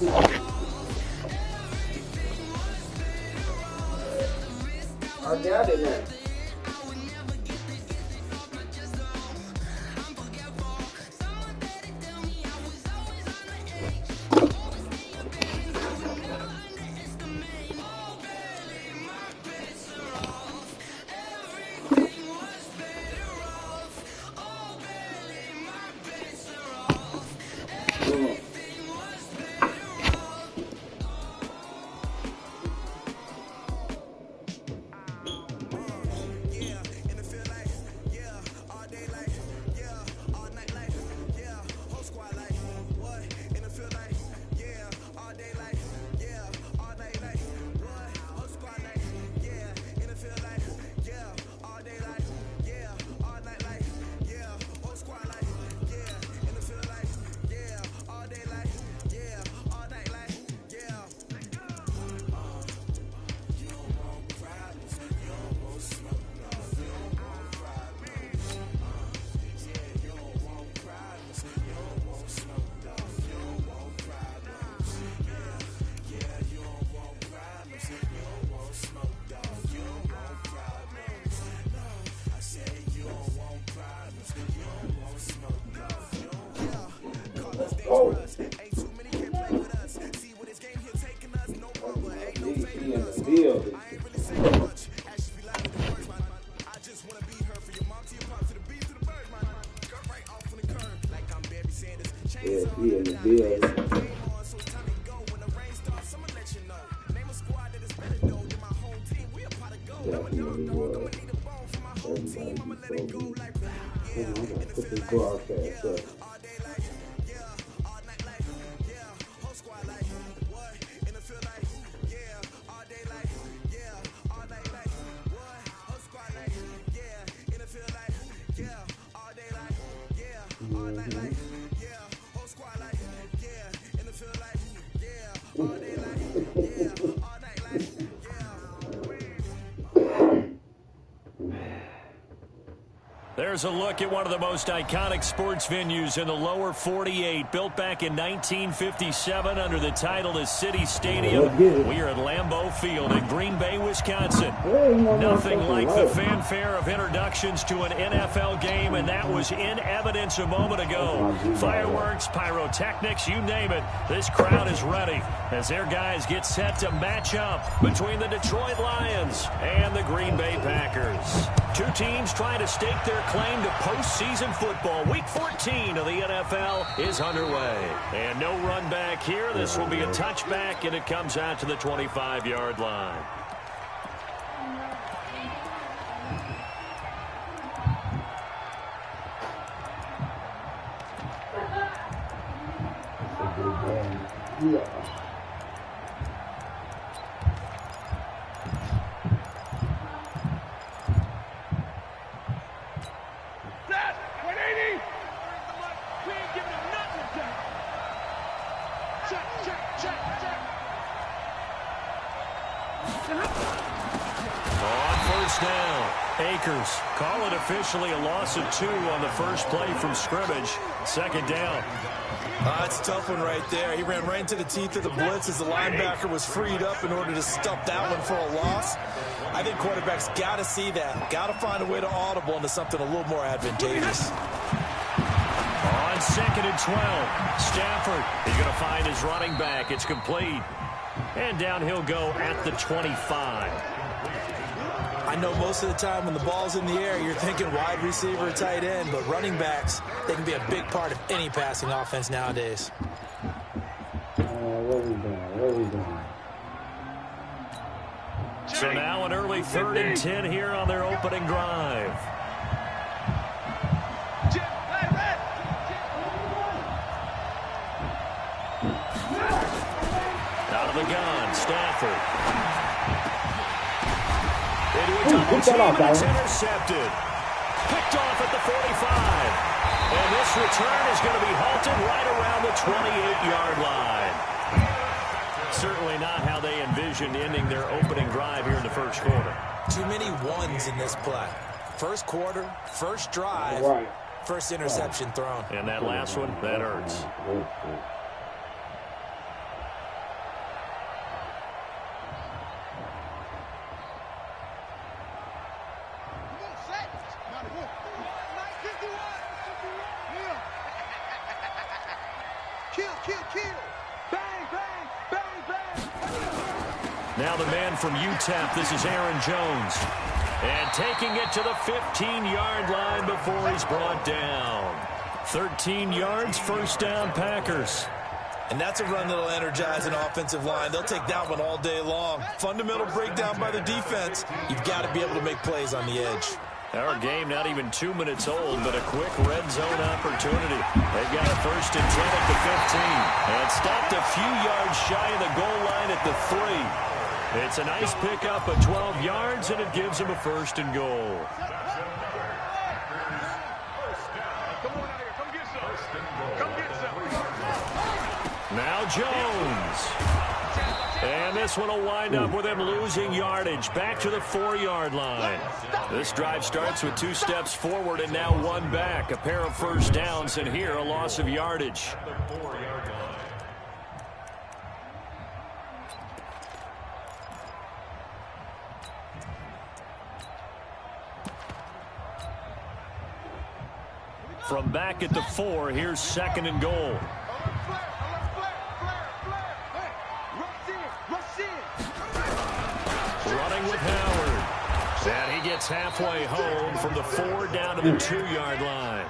I got it now. There's a look at one of the most iconic sports venues in the lower 48, built back in 1957 under the title of City Stadium. We are at Lambeau Field in Green Bay, Wisconsin. Nothing like the fanfare of introductions to an NFL game, and that was in evidence a moment ago. Fireworks, pyrotechnics, you name it. This crowd is ready as their guys get set to match up between the Detroit Lions and the Green Bay Packers. Two teams trying to stake their claim to postseason football. Week 14 of the NFL is underway. And no run back here. This will be a touchback, and it comes out to the 25-yard line. Yeah. Call it officially a loss of 2 on the first play from scrimmage. Second down. That's a tough one right there. He ran right into the teeth of the blitz as the linebacker was freed up in order to stop that one for a loss. I think quarterbacks got to see that. Got to find a way to audible into something a little more advantageous. On 2nd and 12, Stafford is going to find his running back. It's complete. And down he'll go at the 25. I know most of the time when the ball's in the air, you're thinking wide receiver or tight end, but running backs, they can be a big part of any passing offense nowadays. What are we doing? So now an early 3rd and 10 here on their opening drive. Out of the gun, Stafford. Into a double team, and it's intercepted. Picked off at the 45. And this return is going to be halted right around the 28-yard line. Certainly not how they envisioned ending their opening drive here in the first quarter. Too many ones in this play. First quarter, first drive, first interception thrown. And that last one, that hurts. Now the man from UTEP, this is Aaron Jones. And taking it to the 15-yard line before he's brought down. 13 yards, first down, Packers. And that's a run that'll energize an offensive line. They'll take that one all day long. Fundamental breakdown by the defense. You've got to be able to make plays on the edge. Our game not even 2 minutes old, but a quick red zone opportunity. They've got a 1st and 10 at the 15. And stopped a few yards shy of the goal line at the 3. It's a nice pickup of 12 yards, and it gives them a 1st and goal. Now Jones. And this one will wind up with him losing yardage. Back to the 4-yard line. This drive starts with 2 steps forward and now 1 back. A pair of first downs, and here a loss of yardage. From back at the 4, here's 2nd and goal. Running with Howard. And he gets halfway home from the 4 down to the 2-yard line.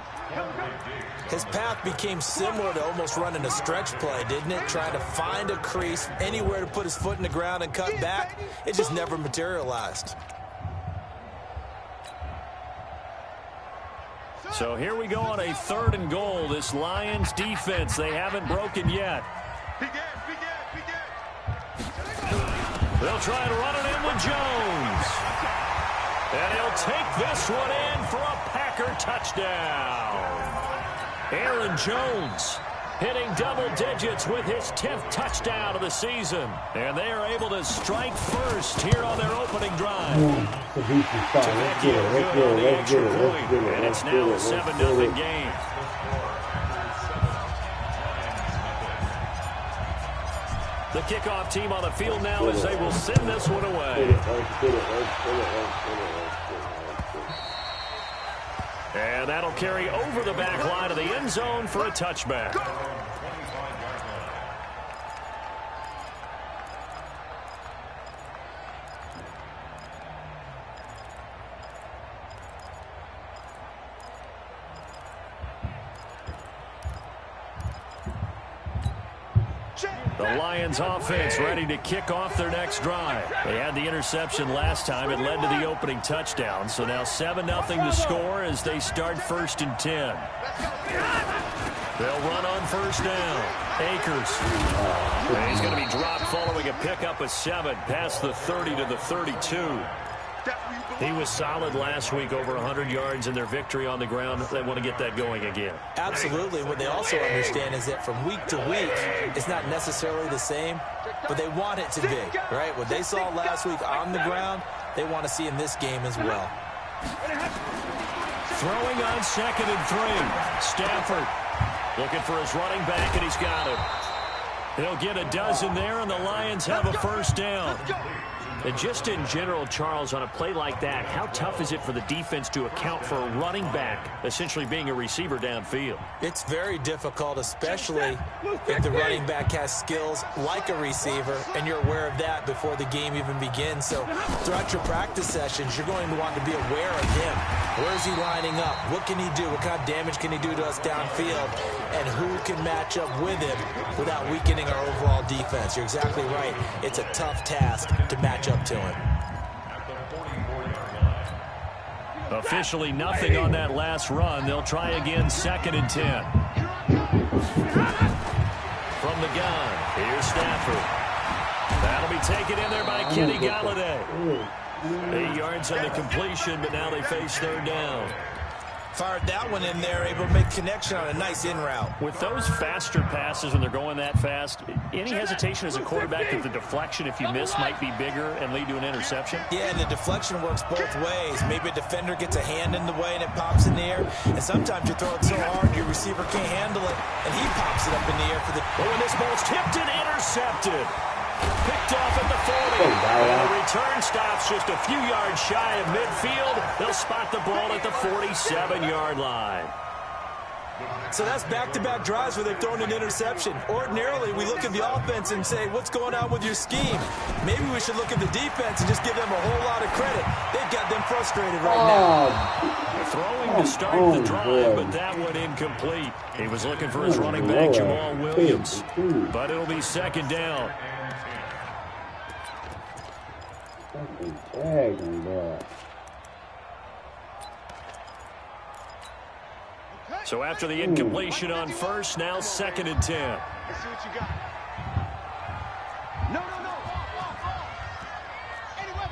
His path became similar to almost running a stretch play, didn't it? Trying to find a crease, anywhere to put his foot in the ground and cut back. It just never materialized. So here we go on a 3rd and goal. This Lions defense, they haven't broken yet. They'll try and run it in with Jones. And he'll take this one in for a Packer touchdown. Aaron Jones hitting double digits with his 10th touchdown of the season. And they are able to strike first here on their opening drive. And it's now a 7-0 game. The kickoff team on the field now as they will send this one away. And that'll carry over the back line of the end zone for a touchback. The Lions offense ready to kick off their next drive. They had the interception last time. It led to the opening touchdown. So now 7-0 to score as they start 1st and 10. They'll run on 1st down. Akers. And he's going to be dropped following a pickup of 7 past the 30 to the 32. He was solid last week, over 100 yards in their victory on the ground. They want to get that going again. Absolutely. What they also understand is that from week to week, it's not necessarily the same, but they want it to be, right? What they saw last week on the ground, they want to see in this game as well. Throwing on 2nd and 3. Stafford looking for his running back, and he's got it. He'll get a dozen there, and the Lions have a 1st down. And just in general, Charles, on a play like that, how tough is it for the defense to account for a running back essentially being a receiver downfield? It's very difficult, especially if the running back has skills like a receiver, and you're aware of that before the game even begins. So throughout your practice sessions, you're going to want to be aware of him. Where is he lining up? What can he do? What kind of damage can he do to us downfield? And who can match up with him without weakening our overall defense? You're exactly right. It's a tough task to match up to him. Officially nothing on that last run. They'll try again, 2nd and 10. From the gun, here's Stafford. That'll be taken in there by Kenny Galladay. 8 yards on the completion, but now they face 3rd down. Fired that one in there, able to make connection on a nice in route. With those faster passes when they're going that fast, any hesitation as a quarterback that the deflection, if you miss, might be bigger and lead to an interception? Yeah, and the deflection works both ways. Maybe a defender gets a hand in the way and it pops in the air. And sometimes you throw it so hard your receiver can't handle it, and he pops it up in the air for the... Oh, and this ball's tipped and intercepted. Picked off at the 40. And the return stops just a few yards shy of midfield. They'll spot the ball at the 47-yard line. So that's back-to-back drives where they've thrown an interception. Ordinarily, we look at the offense and say, what's going on with your scheme? Maybe we should look at the defense and just give them a whole lot of credit. They've got them frustrated right now. Throwing to start the drive, but that one incomplete. He was looking for his running back, Jamal Williams. But it'll be second down. So after the incompletion on first, now 2nd and 10. Let's see what you got. No. Anyway.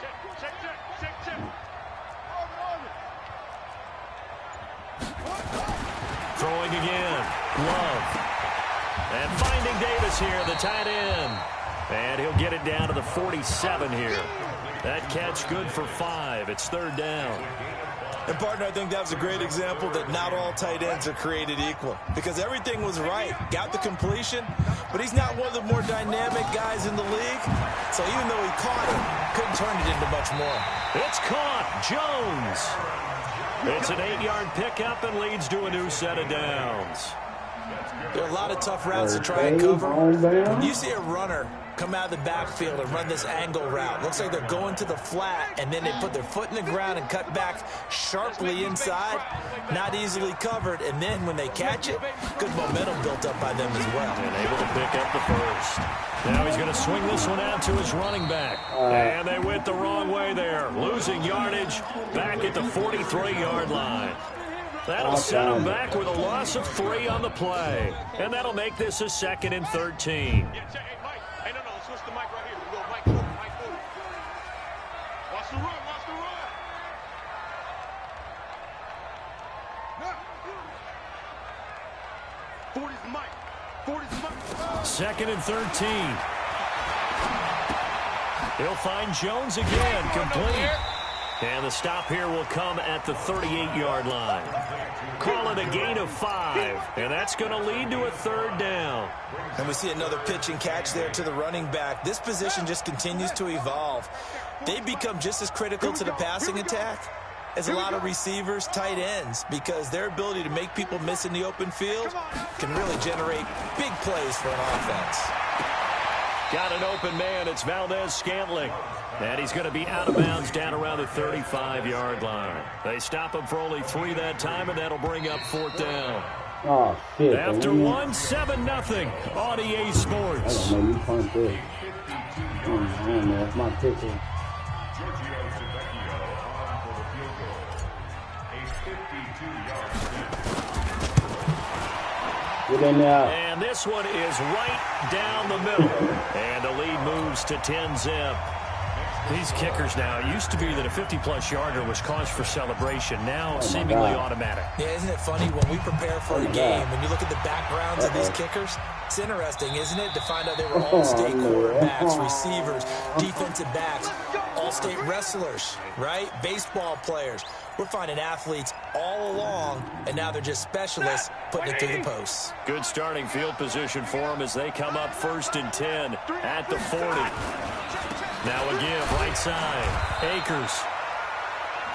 Check. Throwing again. Love. And finding Davis here, the tight end. And he'll get it down to the 47 here. That catch good for 5. It's 3rd down. And, partner, I think that was a great example that not all tight ends are created equal. Because everything was right. Got the completion, but he's not one of the more dynamic guys in the league. So even though he caught it, couldn't turn it into much more. It's caught. Jones. It's an 8-yard pickup and leads to a new set of downs. There are a lot of tough routes to try and cover. When you see a runner come out of the backfield and run this angle route, looks like they're going to the flat, and then they put their foot in the ground and cut back sharply inside, not easily covered, and then when they catch it, good momentum built up by them as well. And able to pick up the first. Now he's going to swing this one out to his running back. And they went the wrong way there, losing yardage back at the 43-yard line. That'll set him back with a loss of 3 on the play. And that'll make this a 2nd and 13. Switch the mic right here. We go mic forward. Watch the run. 40's the mic. 2nd and 13. He'll find Jones again, complete. And the stop here will come at the 38-yard line. Call it a gain of 5, and that's going to lead to a 3rd down. And we see another pitch and catch there to the running back. This position just continues to evolve. They become just as critical to the passing attack as a lot of receivers, tight ends, because their ability to make people miss in the open field can really generate big plays for an offense. Got an open man. It's Valdez-Scantling. And he's going to be out of bounds down around the 35-yard line. They stop him for only 3 that time, and that'll bring up 4th down. Oh, shit. After 1, 7-0 on EA Sports. I don't know, you punt this. That's my picture. Get in there. And this one is right down the middle. And the lead moves to 10-zip. These kickers now, it used to be that a 50-plus yarder was cause for celebration. Now seemingly automatic. Yeah, isn't it funny when we prepare for a game, when you look at the backgrounds of these kickers, it's interesting, isn't it, to find out they were all-state quarterbacks, receivers, defensive backs, all-state wrestlers, right? Baseball players. We're finding athletes all along, and now they're just specialists putting it through the posts. Good starting field position for them as they come up 1st and 10 at the 40. Now a give, right side. Akers.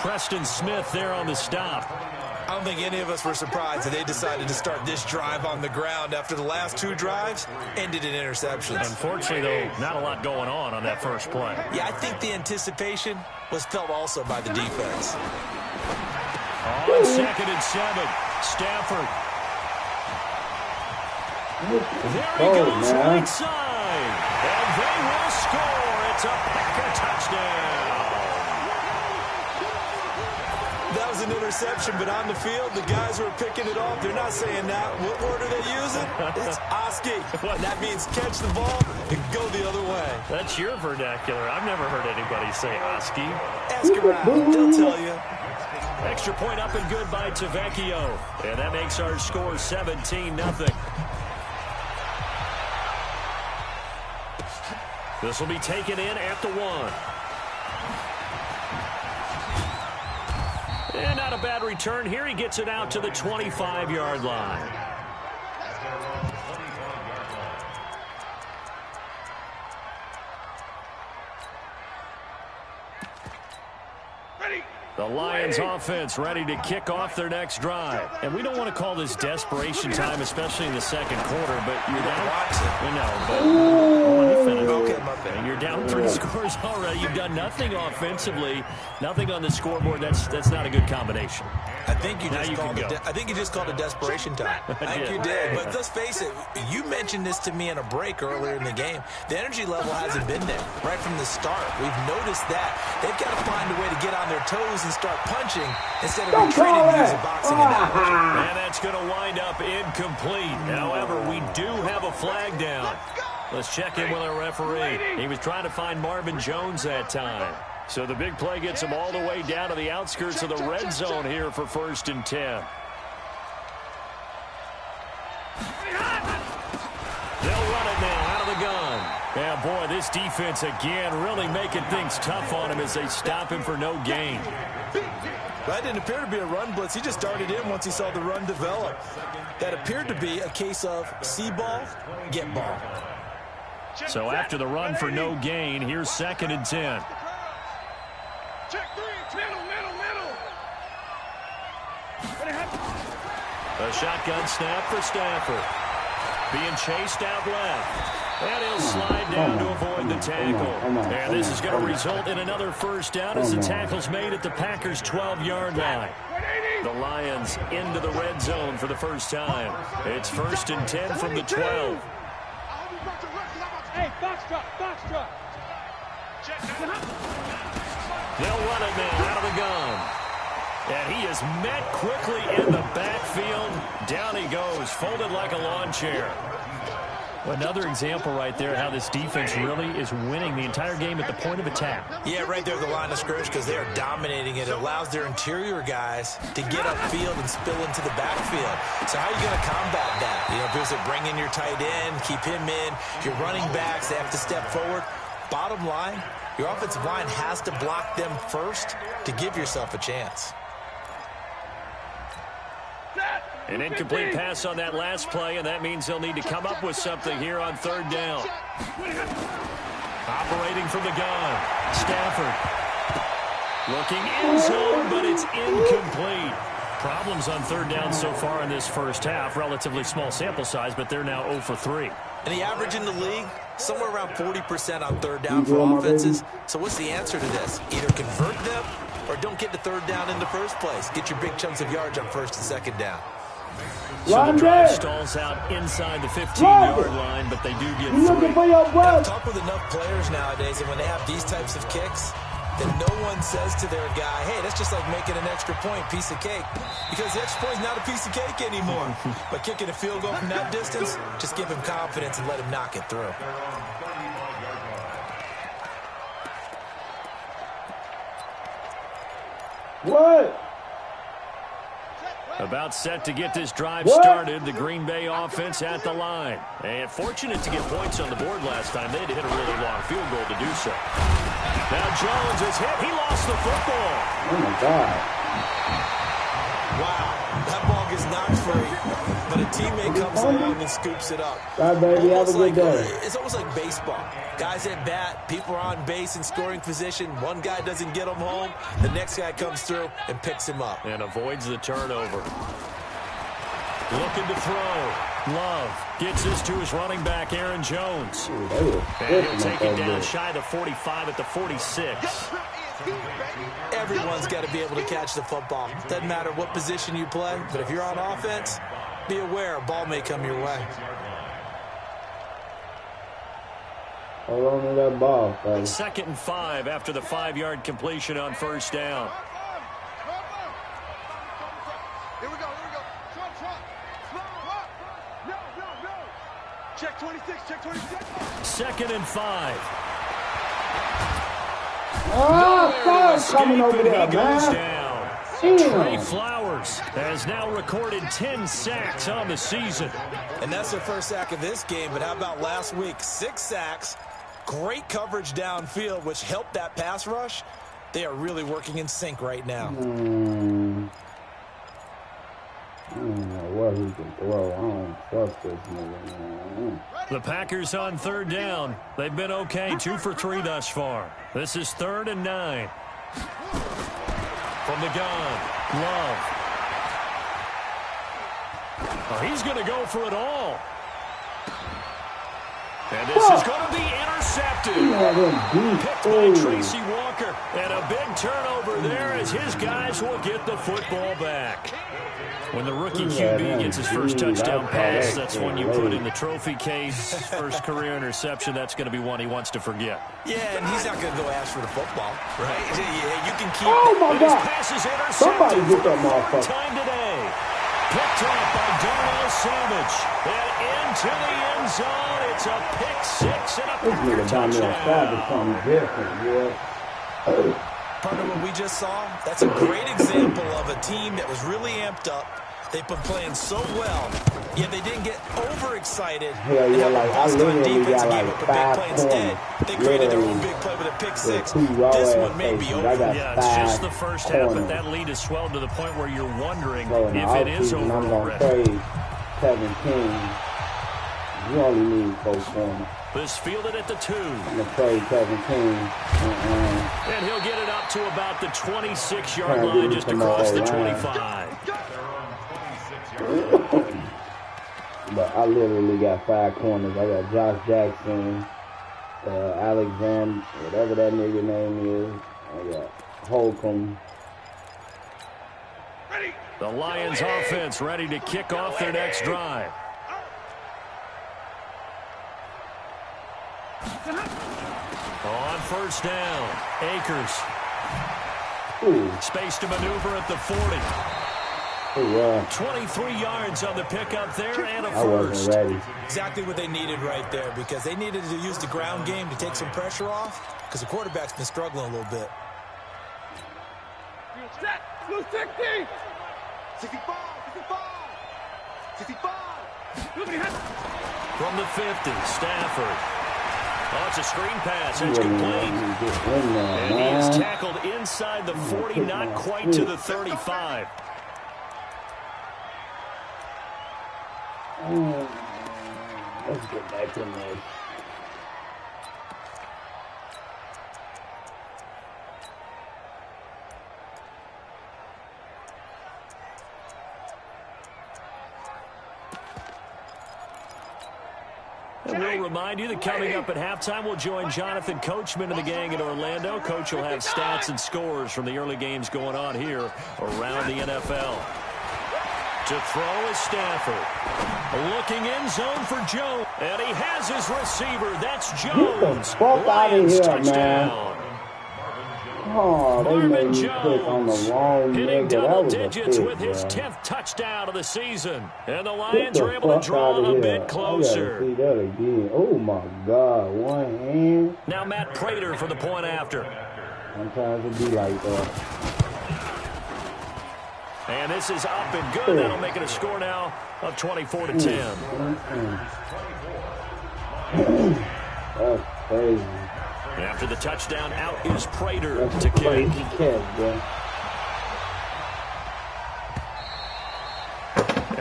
Preston Smith there on the stop. I don't think any of us were surprised that they decided to start this drive on the ground after the last 2 drives ended in interceptions. Unfortunately, though, not a lot going on that first play. Yeah, I think the anticipation was felt also by the defense. On 2nd and 7, Stafford. There he goes, right side. And they will score. It's a Packer touchdown. That was an interception, but on the field, the guys who are picking it off, they're not saying that. What word are they using? It's Oski. That means catch the ball and go the other way. That's your vernacular. I've never heard anybody say Oski. Ask around. They'll tell you. Extra point up and good by Tavecchio. And that makes our score 17-0. This will be taken in at the 1. And not a bad return here. He gets it out to the 25-yard line. The Lions offense ready to kick off their next drive. And we don't want to call this desperation time, especially in the second quarter, but you're down. You're down 3 scores already. You've done nothing offensively, nothing on the scoreboard. That's not a good combination. I think you just called it desperation time. I think you did. But let's face it, you mentioned this to me in a break earlier in the game. The energy level hasn't been there right from the start. We've noticed that. They've got to find a way to get on their toes and start punching instead of retreating to use a boxing analogy. And that's going to wind up incomplete. However, we do have a flag down. Let's check in with our referee. He was trying to find Marvin Jones that time. So the big play gets him all the way down to the outskirts of the red zone here for 1st and 10. They'll run it now out of the gun. Yeah, boy, this defense again really making things tough on him as they stop him for no gain. That didn't appear to be a run blitz. He just darted in once he saw the run develop. That appeared to be a case of see ball, get ball. So after the run for no gain, here's 2nd and 10. Check 3, middle. A shotgun snap for Stafford. Being chased out left. And he'll slide down to avoid the tackle. And this is going to result in another 1st down as the tackle's made at the Packers' 12-yard line. The Lions into the red zone for the first time. It's 1st and 10 from the 12. Hey, box drop. They'll run it now out of the gun. And he is met quickly in the backfield. Down he goes, folded like a lawn chair. Another example right there how this defense really is winning the entire game at the point of attack. Yeah, right there at the line of scrimmage because they are dominating it. It allows their interior guys to get upfield and spill into the backfield. So how are you going to combat that? You know, does it bring in your tight end, keep him in? Your running backs, they have to step forward. Bottom line, your offensive line has to block them first to give yourself a chance. An incomplete pass on that last play, and that means they'll need to come up with something here on 3rd down. Operating from the gun, Stafford. Looking in zone, but it's incomplete. Problems on 3rd down so far in this first half. Relatively small sample size, but they're now 0 for 3. And the average in the league, somewhere around 40% on 3rd down for offenses. So what's the answer to this? Either convert them or don't get to 3rd down in the first place. Get your big chunks of yards on 1st and 2nd down. So the drive stalls out inside the 15-yard line, but they do get 3. I've talked with enough players nowadays, and when they have these types of kicks, then no one says to their guy, hey, that's just like making an extra point, piece of cake. Because the extra point is not a piece of cake anymore. But kicking a field goal from that distance, just give him confidence and let him knock it through. What? About set to get this drive started, the Green Bay offense at the line. And fortunate to get points on the board last time. They had to hit a really long field goal to do so. Now Jones is hit. He lost the football. Oh, my God. Wow. That ball gets knocked free, but a teammate comes along and scoops it up. Bye, baby. Have a good day. It's almost like baseball. Guys at bat, people are on base in scoring position. One guy doesn't get him home. The next guy comes through and picks him up. And avoids the turnover. Looking to throw. Love gets this to his running back, Aaron Jones. And he'll take it down shy of the 45 at the 46. Everyone's got to be able to catch the football. Doesn't matter what position you play, but if you're on offense, be aware a ball may come your way. Hold on to that ball, fellas. 2nd and 5 after the 5-yard completion on 1st down. Here we go. Check 26, check 26. 2nd and 5. Coming over there, He goes man. down. Trey Flowers has now recorded 10 sacks on the season. And that's their first sack of this game, but how about last week? 6 sacks, great coverage downfield, which helped that pass rush. They are really working in sync right now. I don't know what he can throw. I don't trust this nigga, man. The Packers on 3rd down. They've been okay, 2 for 3 thus far. This is 3rd and 9. From the gun, Love. Oh, he's going to go for it all. And this is going to be intercepted. Picked by Tracy Walker. And a big turnover there as his guys will get the football back. When the rookie QB gets his first touchdown pass, that's when you put in the trophy case. First career interception, that's going to be one he wants to forget. Yeah, and he's not going to go ask for the football, right? You can keep Oh, my God. His pass is intercepted. Somebody get that for the motherfucker. third time today. Picked off by Darnell Savage. And into the end zone. It's a pick six and a Packer touchdown. Something different, boy. Partner, what we just saw, that's a great example of a team that was really amped up. They've been playing so well, yet they didn't get overexcited. Hell yeah, like I literally got like 5 points. They created their own big play with a pick six. This one may be over. Yeah, it's just the first half, but that lead has swelled to the point where you're wondering if it is over I'm going to already. trade Kevin King. You only need 4 corners. This fielded at the 2. I'm going to trade Kevin King. And he'll get it up to about the 26-yard line, just across the 25. But I literally got 5 corners. I got Josh Jackson, Alexander, whatever that nigga name is. I got Holcomb. The Lions offense ready to kick off their next drive. On first down, Akers. Ooh. Space to maneuver at the 40. Ooh, 23 yards on the pickup there and a I wasn't first. ready. Exactly what they needed right there, because they needed to use the ground game to take some pressure off, because the quarterback's been struggling a little bit. Set. Blue 60. 65. 65. 65. From the 50, Stafford. Oh, it's a screen pass. It's complete. And he is tackled inside the 40, not quite to the 35. Let's get back in there. And we'll remind you that coming up at halftime, we'll join Jonathan Coachman and the gang in Orlando. Coach will have stats and scores from the early games going on here around the NFL. To throw is Stafford. Looking in zone for Jones. And he has his receiver. That's Jones. Get the fuck out of here, touchdown. man. Oh, they made me click on the wrong hitting nigga. double That was a digits pick, with his bro. 10th touchdown of the season. And the Get Lions the are able to fuck draw out of a here. bit closer. I gotta see that again. Oh my God, one hand. Now Matt Prater for the point after. Sometimes it be like that. And this is up and good. That'll make it a score now of 24-10. That's crazy. After the touchdown, out is Prater That's to a crazy kick. catch, bro.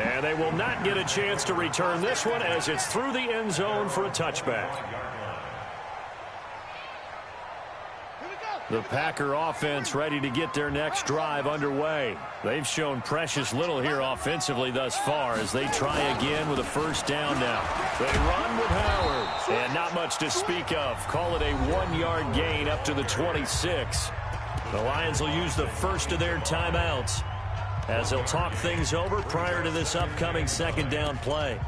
And they will not get a chance to return this one as it's through the end zone for a touchback. The Packer offense ready to get their next drive underway. They've shown precious little here offensively thus far as they try again with a first down now. They run with Howard. And not much to speak of. Call it a 1-yard gain up to the 26. The Lions will use the first of their timeouts as they'll talk things over prior to this upcoming second down play.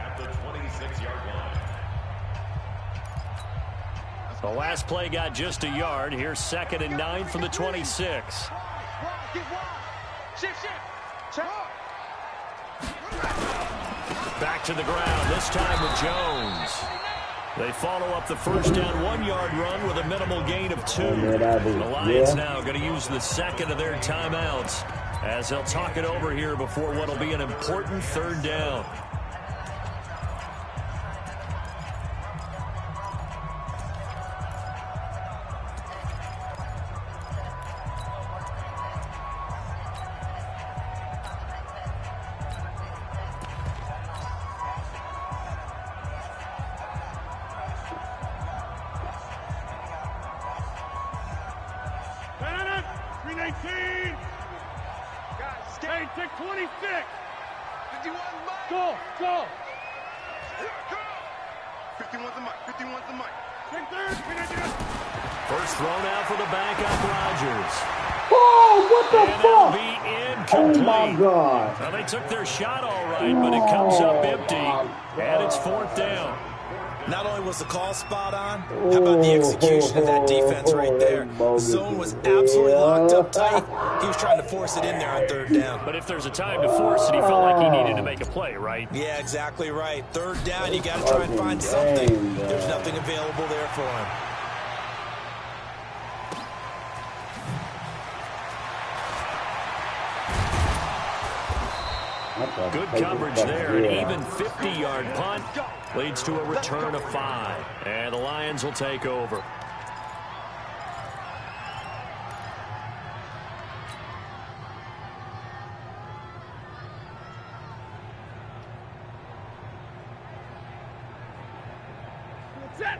The last play got just a yard. Here's 2nd and 9 from the 26. Back to the ground, this time with Jones. They follow up the first down 1-yard run with a minimal gain of 2. The Lions now going to use the second of their timeouts as they'll talk it over here before what will be an important third down. Mike, take 26. 51, Mike. Go. 51's the Mike. 51's the Mike. Take third. First thrown out for the backup Rodgers. Oh, what the And fuck? it'll be incomplete. Oh, my God. Well, they took their shot all right, but it comes up empty, and it's 4th down. Not only was the call spot on, how about the execution of that defense right there? The zone was absolutely locked up tight. He was trying to force it in there on 3rd down. But if there's a time to force it, he felt like he needed to make a play, right? Yeah, exactly right. 3rd down, you got to try and find something. There's nothing available there for him. Good coverage there. An even 50-yard punt leads to a return of 5. And the Lions will take over.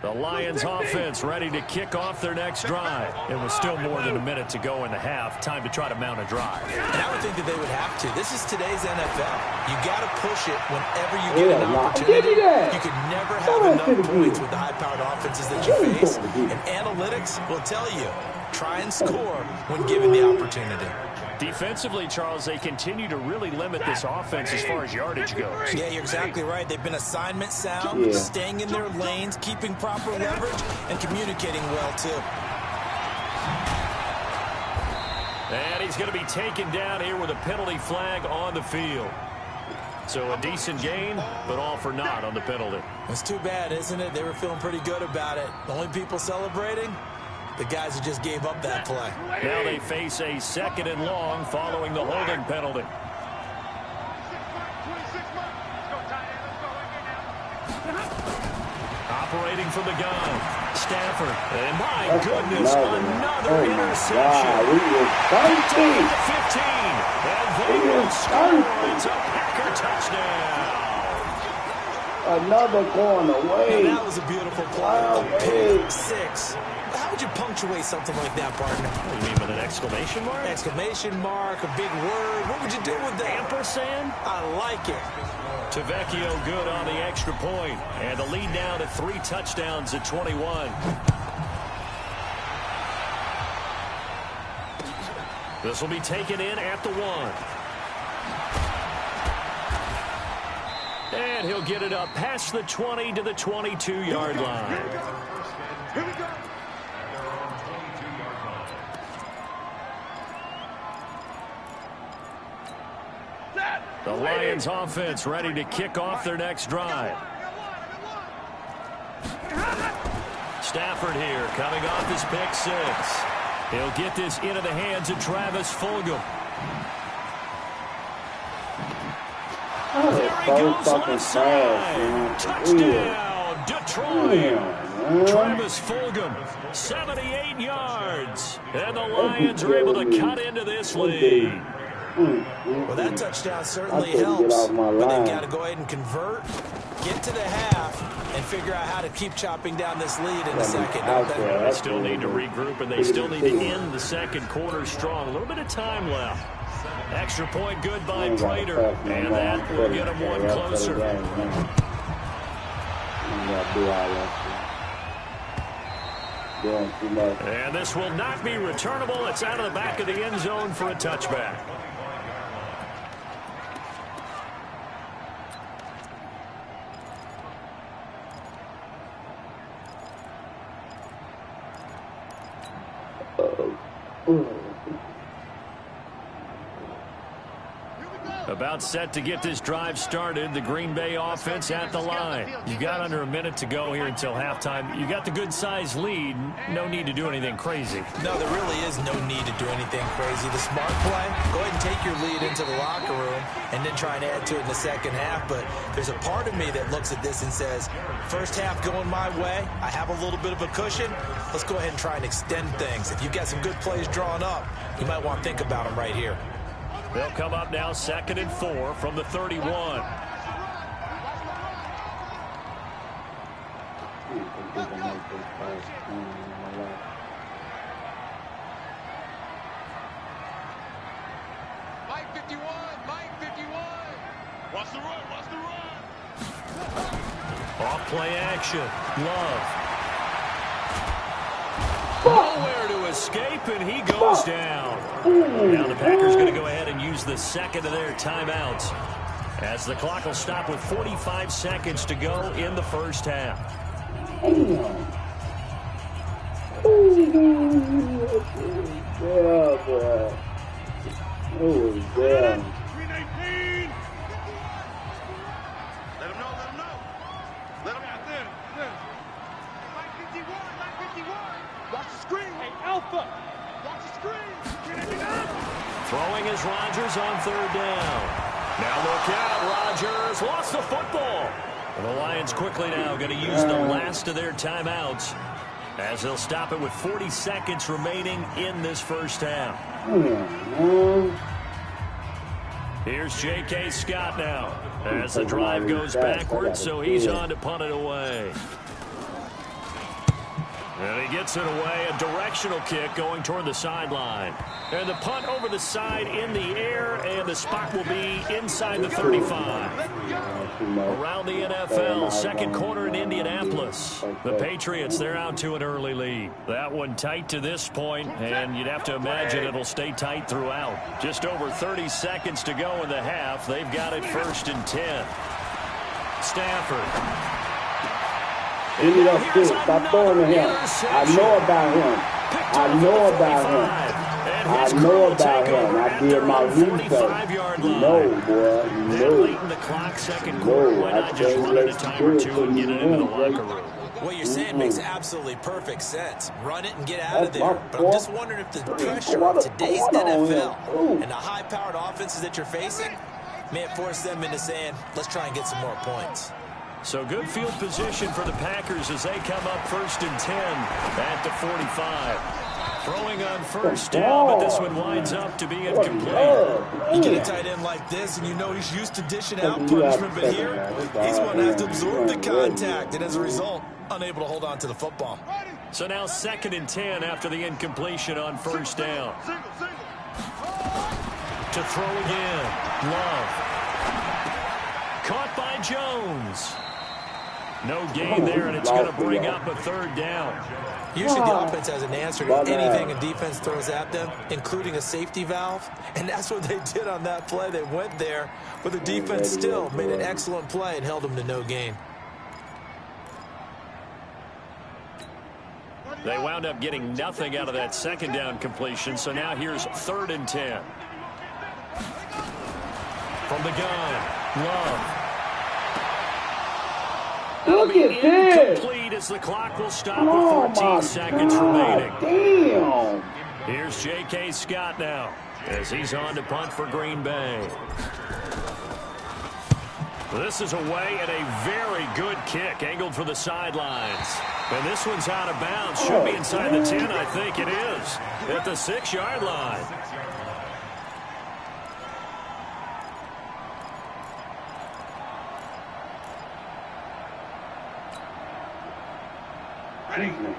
The Lions offense ready to kick off their next drive. It was still more than a minute to go in the half. Time to try to mount a drive. And I would think that they would have to. This is today's NFL. You got to push it whenever you get an opportunity. You could never have enough points with the high-powered offenses that you face. And analytics will tell you, try and score when given the opportunity. Defensively, Charles, they continue to really limit this offense as far as yardage goes. Yeah, you're exactly right. They've been assignment sound, staying in their lanes, keeping proper leverage, and communicating well, too. And he's going to be taken down here with a penalty flag on the field. So a decent gain, but all for naught on the penalty. It's too bad, isn't it? They were feeling pretty good about it. The only people celebrating? The guys who just gave up that play. Now they face a 2nd and long following the holding penalty. Operating from the gun, Stafford. And my goodness, another interception. We were 13. 15. And they will score. It's a Packer touchdown. Another corner. Wait. Now, that was a beautiful play. A pick 6. How would you punctuate something like that, partner? What do you mean, with an exclamation mark? Exclamation mark, a big word. What would you do with that? Ampersand? I like it. Tavecchio good on the extra point. And the lead now to 3 touchdowns at 21. This will be taken in at the 1. And he'll get it up past the 20 to the 22-yard line. Here we go. The Lions offense ready to kick off their next drive. Stafford here coming off his pick 6. He'll get this into the hands of Travis Fulgham. There he goes left side. Touchdown, Detroit. Travis Fulgham, 78 yards. And the Lions are able to cut into this lead. Well, that touchdown certainly helps, but they've got to go ahead and convert, get to the half, and figure out how to keep chopping down this lead in the second. They still need to regroup, and they still need to end the second quarter strong. A little bit of time left. Extra point good by Prater, and that will get them one closer. And this will not be returnable. It's out of the back of the end zone for a touchback. About set to get this drive started. The Green Bay offense at the line. You've got under a minute to go here until halftime. You got the good-sized lead. No need to do anything crazy. No, there really is no need to do anything crazy. The smart play, go ahead and take your lead into the locker room and then try and add to it in the second half. But there's a part of me that looks at this and says, first half going my way, I have a little bit of a cushion. Let's go ahead and try and extend things. If you've got some good plays drawn up, you might want to think about them right here. They'll come up now 2nd and 4 from the 31. Mike 51. Play action. Love. Nowhere to escape, and he goes down. Now the Packers going to go ahead and use the second of their timeouts, as the clock will stop with 45 seconds to go in the first half. Yeah, boy. Oh, yeah. 319. Let him know. Let him out there. 951. Watch the screen. Hey, Alpha. Watch the screen. Throwing is Rodgers on third down. Now look out. Rodgers lost the football. And the Lions quickly now going to use the last of their timeouts, as they'll stop it with 40 seconds remaining in this first half. Here's J.K. Scott now, as the drive goes backwards, so he's on to punt it away. And he gets it away, a directional kick going toward the sideline. And the punt over the side in the air, and the spot will be inside the 35. Around the NFL, second quarter in Indianapolis. The Patriots, they're out to an early lead. That one tight to this point, and you'd have to imagine it'll stay tight throughout. Just over 30 seconds to go in the half. They've got it 1st and 10. Stafford. Give me that stick. Stop throwing to him. I know about him. I know about him. I know about him. I did my research. No, boy. No. Late in the clock, second quarter. Why not just run it a time or two and get it into the locker room? What you're saying makes absolutely perfect sense. Run it and get out of there. But I'm just wondering if the pressure of today's NFL and the high-powered offenses that you're facing may have forced them into saying, let's try and get some more points. So good field position for the Packers as they come up 1st and 10 at the 45. Throwing on first down, but this one winds up to be incomplete. You get a tight end like this, and you know he's used to dishing out punishment, but here, he's going to have to absorb the contact, and as a result, unable to hold on to the football. So now 2nd and 10 after the incompletion on first down. To throw again, Love. Caught by Jones. No gain there, and it's going to bring up a 3rd down. Usually the offense has an answer to anything a defense throws at them, including a safety valve. And that's what they did on that play. They went there, but the defense still made an excellent play and held them to no gain. They wound up getting nothing out of that 2nd down completion, so now here's 3rd and 10. From the gun, Love. That'll be incomplete as the clock will stop with 14 seconds remaining. Damn. Here's J.K. Scott now as he's on to punt for Green Bay. This is away and a very good kick angled for the sidelines. And this one's out of bounds. Should be inside the 10, I think it is. At the 6-yard line.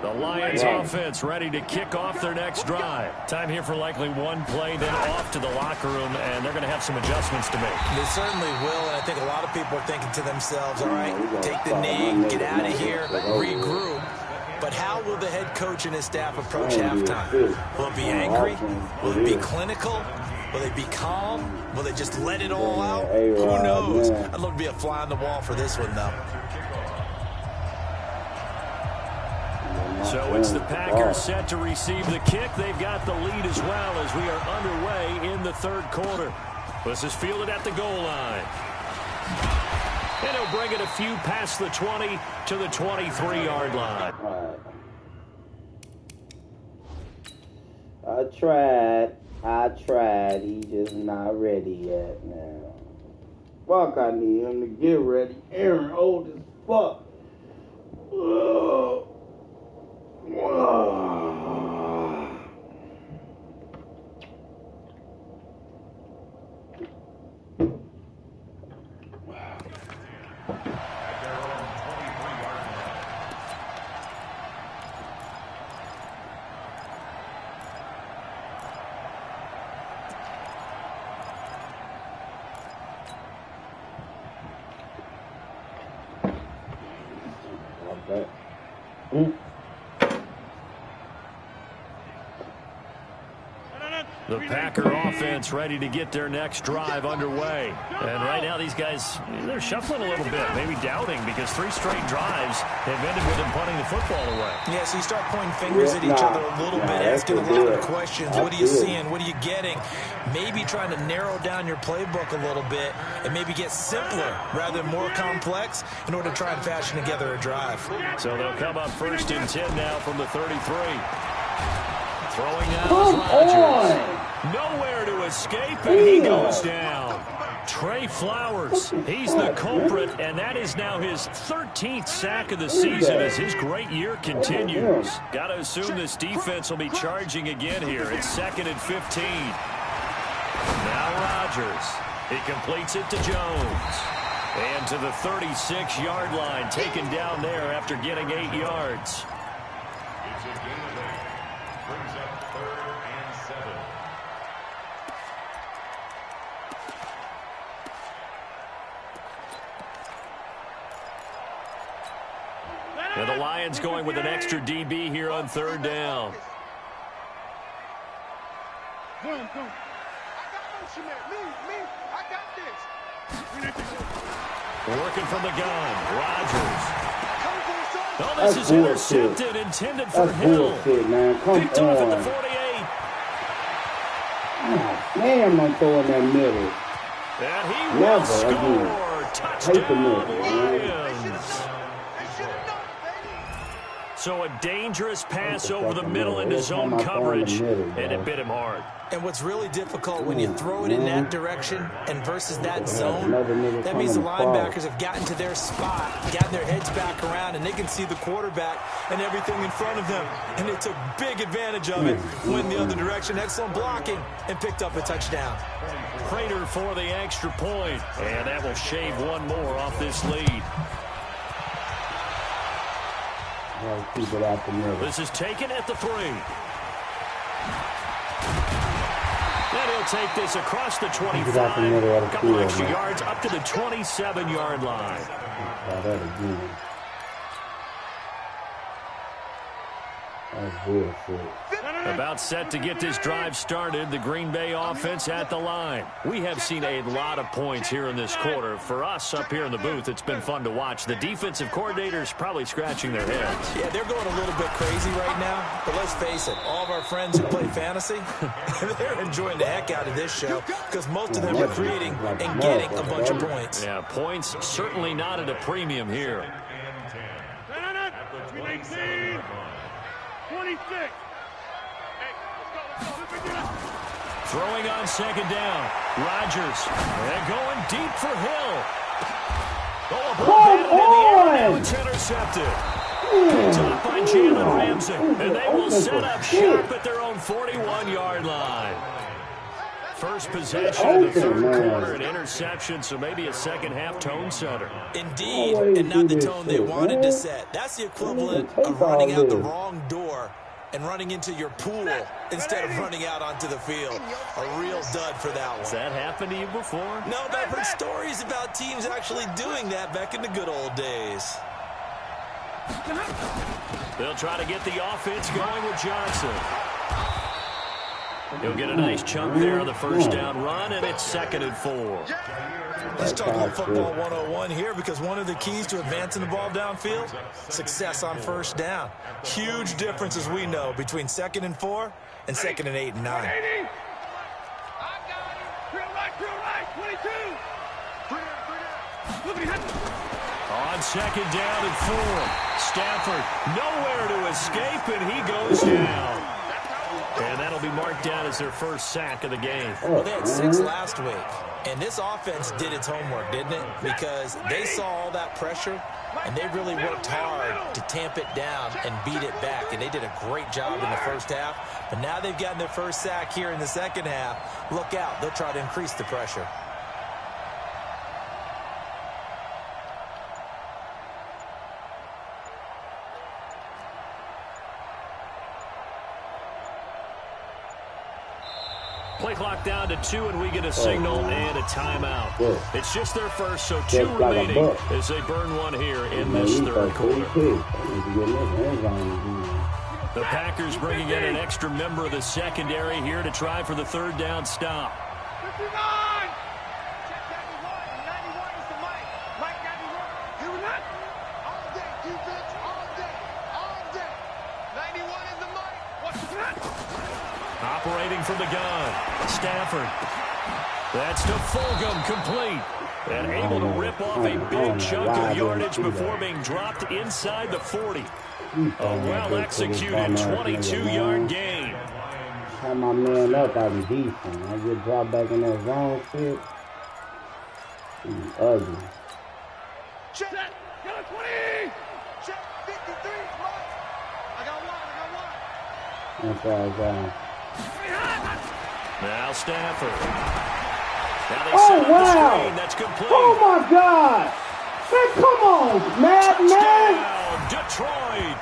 The Lions offense ready to kick off their next drive. Time here for likely one play, then off to the locker room, and they're going to have some adjustments to make. They certainly will, and I think a lot of people are thinking to themselves, all right, take the knee, get out of here, regroup. But how will the head coach and his staff approach halftime? Will it be angry? Will it be clinical? Will they be calm? Will they just let it all out? Who knows? I'd love to be a fly on the wall for this one, though. So it's the Packers set to receive the kick. They've got the lead as well as we are underway in the 3rd quarter. This is fielded at the goal line. And he'll bring it a few past the 20 to the 23-yard line. I tried. He's just not ready yet now. Fuck, I need him to get ready. Aaron old as fuck. Whoa. Right. Mm. The Packer offense ready to get their next drive underway. And right now these guys, they're shuffling a little bit, maybe doubting, because 3 straight drives have ended with them punting the football away. Yeah, so you start pointing fingers at each other a little bit, asking a lot of questions. What are you seeing? What are you getting? Maybe trying to narrow down your playbook a little bit and maybe get simpler rather than more complex in order to try and fashion together a drive. So they'll come up 1st and 10 now from the 33. Throwing now is Rodgers. Nowhere to escape, and he goes down. Trey Flowers, he's the culprit, and that is now his 13th sack of the season as his great year continues. Got to assume this defense will be charging again here. It's 2nd and 15. Now Rodgers. He completes it to Jones. And to the 36-yard line, taken down there after getting 8 yards. Brings up 3rd and 7. And the Lions going with an extra DB here on 3rd down. Working from the gun, Rodgers. Oh, this is intercepted, intended for Hill. Man. Come Picked off at the on. 48. Man, I'm throwing that middle. And he Never will score. again. Touchdown, man. Lions. So a dangerous pass over the middle into zone coverage, and it bit him hard. And what's really difficult when you throw it in that direction and versus that zone, that means the linebackers have gotten to their spot, gotten their heads back around, and they can see the quarterback and everything in front of them. And they took big advantage of it, went the other direction, excellent blocking, and picked up a touchdown. Prater for the extra point, and that will shave one more off this lead. Keep it out the middle. This is taken at the 3. And he'll take this across the 25. A couple extra yards up to the 27-yard line. Try that again. That's bullshit. About set to get this drive started, the Green Bay offense at the line. We have seen a lot of points here in this quarter. For us up here in the booth, it's been fun to watch. The defensive coordinators probably scratching their heads. Yeah, they're going a little bit crazy right now, but let's face it, all of our friends who play fantasy, they're enjoying the heck out of this show because most of them are creating and getting a bunch of points. Yeah, points certainly not at a premium here. 26. Throwing on 2nd down. Rodgers. And going deep for Hill. Oh, now it's intercepted. Picked up by Jalen Ramsey. And they will set up shop at their own 41-yard line. First possession of the 3rd quarter, an interception, so maybe a second-half tone setter. Indeed, and not the tone they wanted to set. That's the equivalent of running out the wrong door and running into your pool instead of running out onto the field. A real dud for that one. Has that happened to you before? No, but I've heard stories about teams actually doing that back in the good old days. They'll try to get the offense going with Johnson. He'll get a nice chunk there on the 1st down run, and it's 2nd and 4. Let's talk about football 101 here, because one of the keys to advancing the ball downfield, success on 1st down. Huge difference, as we know, between 2nd and 4 and 2nd and 8 and 9. On 2nd down and 4, Stafford nowhere to escape, and he goes down. And that'll be marked down as their first sack of the game. Well, they had 6 last week, and this offense did its homework, didn't it? Because they saw all that pressure, and they really worked hard to tamp it down and beat it back, and they did a great job in the 1st half. But now they've gotten their first sack here in the 2nd half. Look out. They'll try to increase the pressure. Play clock down to 2, and we get a signal and a timeout. Good. It's just their first, so 2 Just like a remaining buck. as they burn one here in this third quarter. The Packers bringing in an extra member of the secondary here to try for the third down stop. 59! Check 91 is the Mike. Mike 91. You not? All day, defense, all day. All day. 91 is the Mike. What's that? Operating from the gun, Stafford. That's to Fulgham, complete. And able to rip off a big chunk of yardage before being dropped inside the 40. A well-executed 22-yard gain. Had my man up, I was decent. I get dropped back in that zone shit. He's ugly. Check. Got 20. Check 53. Mike. I got one. That's all. Now Stafford. Now they Oh, set up the wow. screen. That's complete. Oh, my God. Man, come on, madman. Touchdown, Detroit.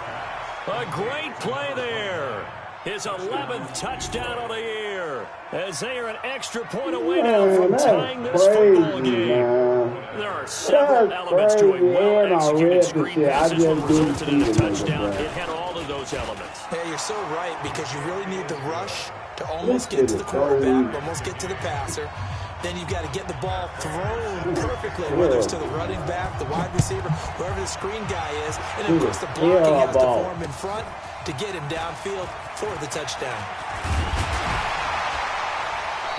A great play there. His 11th touchdown of the year. As they are an extra point away now from tying this football game. Man. There are several elements to a well-executed screen pass. This one resulted in a touchdown. It had all of those elements. Hey, you're so right, because you really need the rush to almost get to the quarterback, almost get to the passer. Then you've got to get the ball thrown perfectly, whether it's to the running back, the wide receiver, whoever the screen guy is. And, of course, the blocking has to form in front to get him downfield for the touchdown.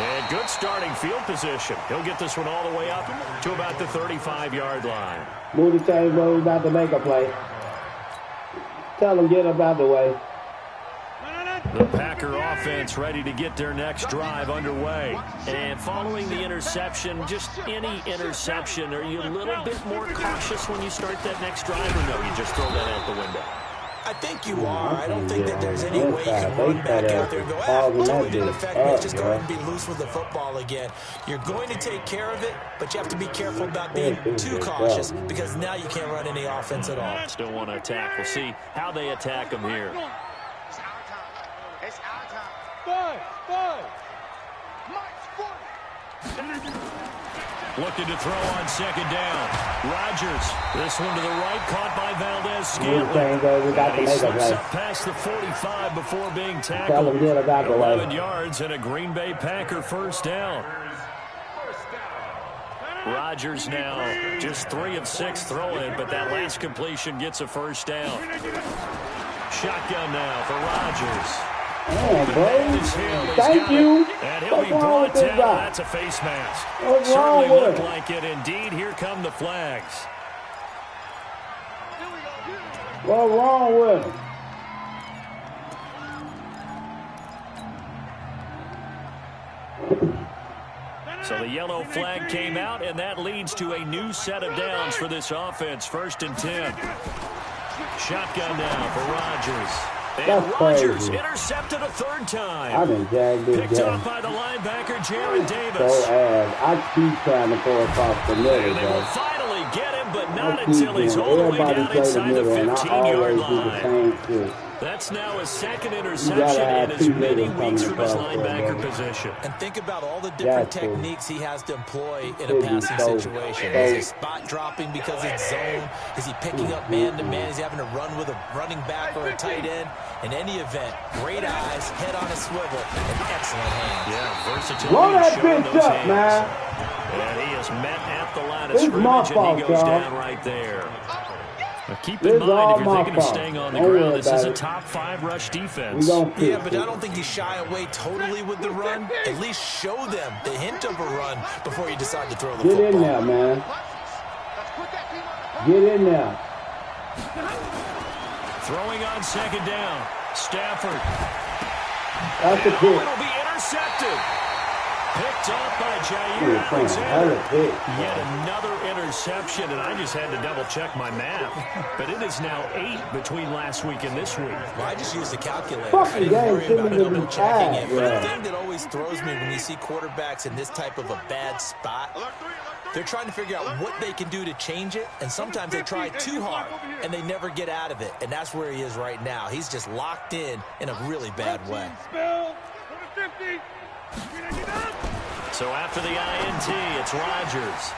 And good starting field position. He'll get this one all the way up to about the 35-yard line. Move the chain, bro. He's about to make a play. Tell him get up out the way. The Packer offense ready to get their next drive underway. And following the interception, just any interception, are you a little bit more cautious when you start that next drive, or no, you just throw that out the window? I think you are. I don't think that there's any way you can run back out there and go, totally didn't affect me. Just go ahead and be loose with the football again. You're going to take care of it, but you have to be careful about being too cautious, because now you can't run any offense at all. Still want to attack. We'll see how they attack them here. It's our time. It's our time. Five. Mike's 40. Looking to throw on second down. Rodgers. This one to the right, caught by Valdez-Scantling. And he slips up past the 45 before being tackled. 11 yards and a Green Bay Packer first down. Rodgers now just 3 of 6 throwing, but that last completion gets a first down. Shotgun now for Rodgers. Oh, bro. Thank you. And he'll be brought down. That's a face mask. Certainly looked like it. Indeed, here come the flags. What's wrong with him? So the yellow flag came out, and that leads to a new set of downs for this offense. 1st and 10. Shotgun now for Rodgers. And Rodgers intercepted a 3rd time. I've been jagged this Picked off by the linebacker, Jared Davis. So I keep trying to throw across the middle, and they will finally get him, but not until he's all the way down inside the 15-yard line. That's now his 2nd interception in as many weeks from his linebacker position. And think about all the different techniques he has to employ in a passing situation. Is he spot dropping because it's zone? Is he picking up man-to-man? Is he having to run with a running back or a tight end? In any event, great eyes, head on a swivel, and excellent hands. Yeah, versatility. Roll that bitch up, hands. man. And he is met at the line of scrimmage, and he goes down right there. Now keep in mind, if you're thinking of staying on the ground, this is a top 5 rush defense. Yeah, but I don't think you shy away totally with the run. At least show them the hint of a run before you decide to throw the football. Get in there, man. Get in there. Throwing on 2nd down. Stafford. That's a pick. It'll be intercepted. Picked off by Jair Alexander. Yet another interception, and I just had to double-check my math. But it is now 8 between last week and this week. Well, I just used the calculator. I didn't worry about double-checking it. But the thing that always throws me when you see quarterbacks in this type of a bad spot, they're trying to figure out what they can do to change it, and sometimes they try too hard, and they never get out of it. And that's where he is right now. He's just locked in a really bad way. So after the INT, it's Rodgers.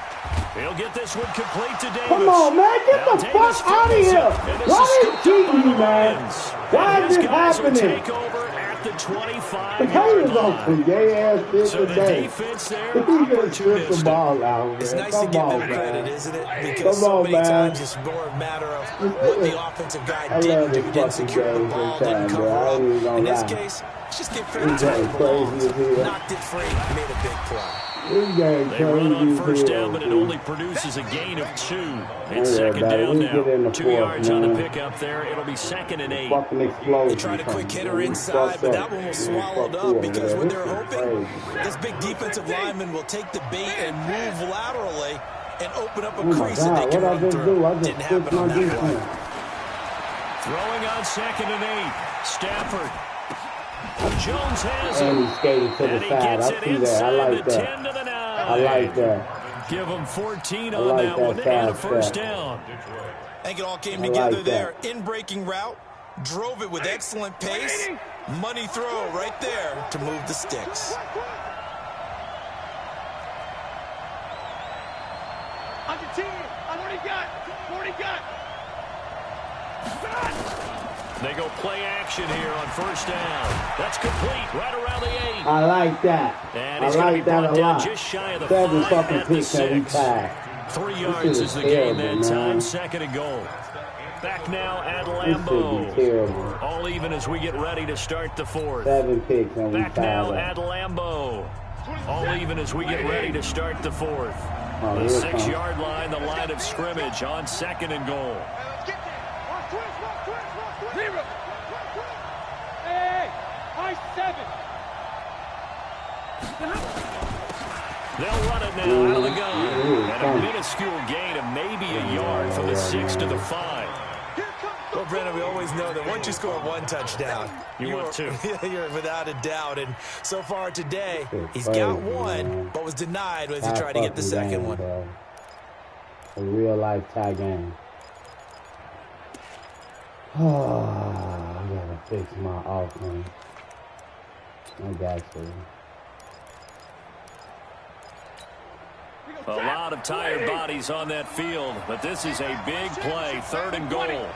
He'll get this one complete to Davis. Come on, man. Get the fuck out of here. Why they cheating you, man? Why is this happening? Take over at the 25-yard The game is on line. some gay-ass shit So the today. defense there, He just stripped the opportunistic. ball out, man. It's nice to Come give on, them credit, man. isn't it? Because Come so on, many man. times it's more a matter of what the offensive guy I didn't love do, this didn't fucking secure the game ball, this didn't time, cover bro. I up. ain't gonna In this lie. case, let's just give credit This to game where it belongs. crazy as hell. Knocked it free, made a big play. This game They run on crazy first as down, hell, but it dude. only produces a gain of 2. Yeah, It's second buddy, down we get in now. the 2 fourth, yards on the man. pickup there. It'll be second and 8. Fucking explosion. They tried a quick hitter We inside, fucked but up. that one was We swallowed fucked up up, because man. what This they're is hoping, crazy. this big defensive lineman will take the bait and move laterally and open up a Oh my crease that they God, can what I run just through. do? I Didn't just happen switched on my that play. defense. Throwing on second and 8. Stafford. Jones has And it. he skated to And the he side. gets I it see that. I inside like the that. 10 to the 9. I like that. Give them 14 I on like that that one and a fast first step. down. I think it all came I together like there. that. In breaking route, drove it with excellent pace. Money throw right there to move the sticks. On the team. On what he got. What he got. They go play action here on first down. That's complete right around the 8. I like that. And I he's going to like be that brought a down lot. just shy of the 7 5 fucking at the picks and we 6. tied. 3 This yards shit is is the gain terrible, that man. time. Second and goal. Back now at This should be Lambeau. terrible. All even as we get ready to start the 4th. 7 picks and we Back tied now up. at Lambeau. All even as we get ready to start the 4th. Oh, The here it comes. 6-yard line, the line of scrimmage on second and goal. Let's get there. Watch twist. Zero. Hey, high 7. They'll run it now out of the gun. Ooh, And a minuscule gain of maybe a yard from the 6 to the 5. Well, Brennan, we always know that once you score 1 touchdown, You want two. You're without a doubt. And so far today, he's crazy, got 1, man. but was denied as he Tie tried to get the fucking second game, one. bro. A real life tie game. Oh, I gotta fix my offense. I got to. A lot of tired bodies on that field, but this is a big play. 3rd and goal.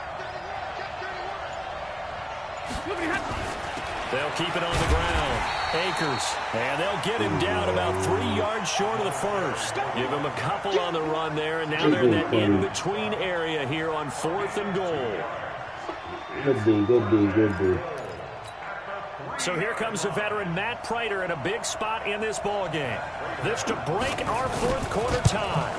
They'll keep it on the ground. Akers, and they'll get him down about 3 yards short of the first. Give him a couple on the run there, and now they're in that in-between area here on 4th and goal. Good D, good D, good D. So here comes the veteran Matt Prater in a big spot in this ball game. This to break our 4th quarter tie.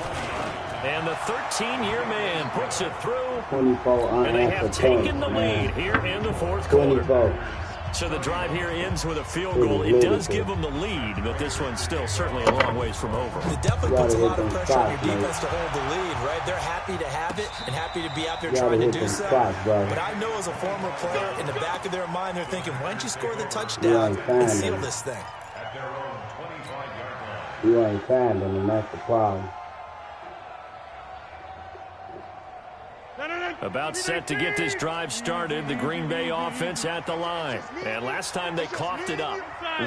And the 13-year man puts it through. 24 And they have unanswered taken points, the man. lead here in the 4th quarter. 24. So the drive here ends with a field goal. It does give them the lead, but this one's still certainly a long ways from over. It definitely puts a Gotta lot hit of them pressure on your shots, man. defense to hold the lead, right? They're happy to have it and happy to be out there Gotta trying to hit do them so. shots, bro. But I know as a former player, in the back of their mind, they're thinking, why don't you score the touchdown You ain't and finding seal them. this thing? At their own 25-yard line. You ain't finding them, that's the problem. About set to get this drive started, the Green Bay offense at the line. And last time they coughed it up,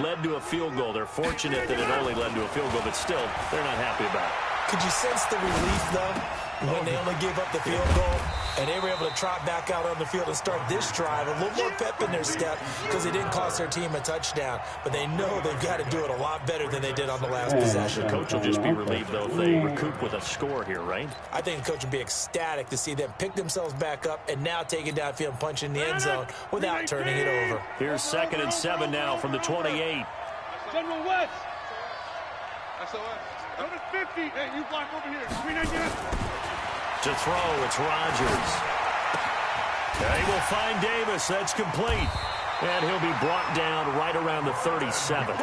led to a field goal. They're fortunate that it only led to a field goal, but still, they're not happy about it. Could you sense the relief, though, when they only gave up the field goal and they were able to trot back out on the field and start this drive? A little more pep in their step because they didn't cost their team a touchdown, but they know they've got to do it a lot better than they did on the last possession. The coach will just be relieved, though, if they recoup with a score here, right? I think the coach would be ecstatic to see them pick themselves back up and now take it downfield and punch in the end zone without turning it over. Here's 2nd and 7 now from the 28. General West. SOS. Number 50. Hey, you block over here. Screen again. To throw, it's Rodgers. They will find Davis. That's complete. And he'll be brought down right around the 37.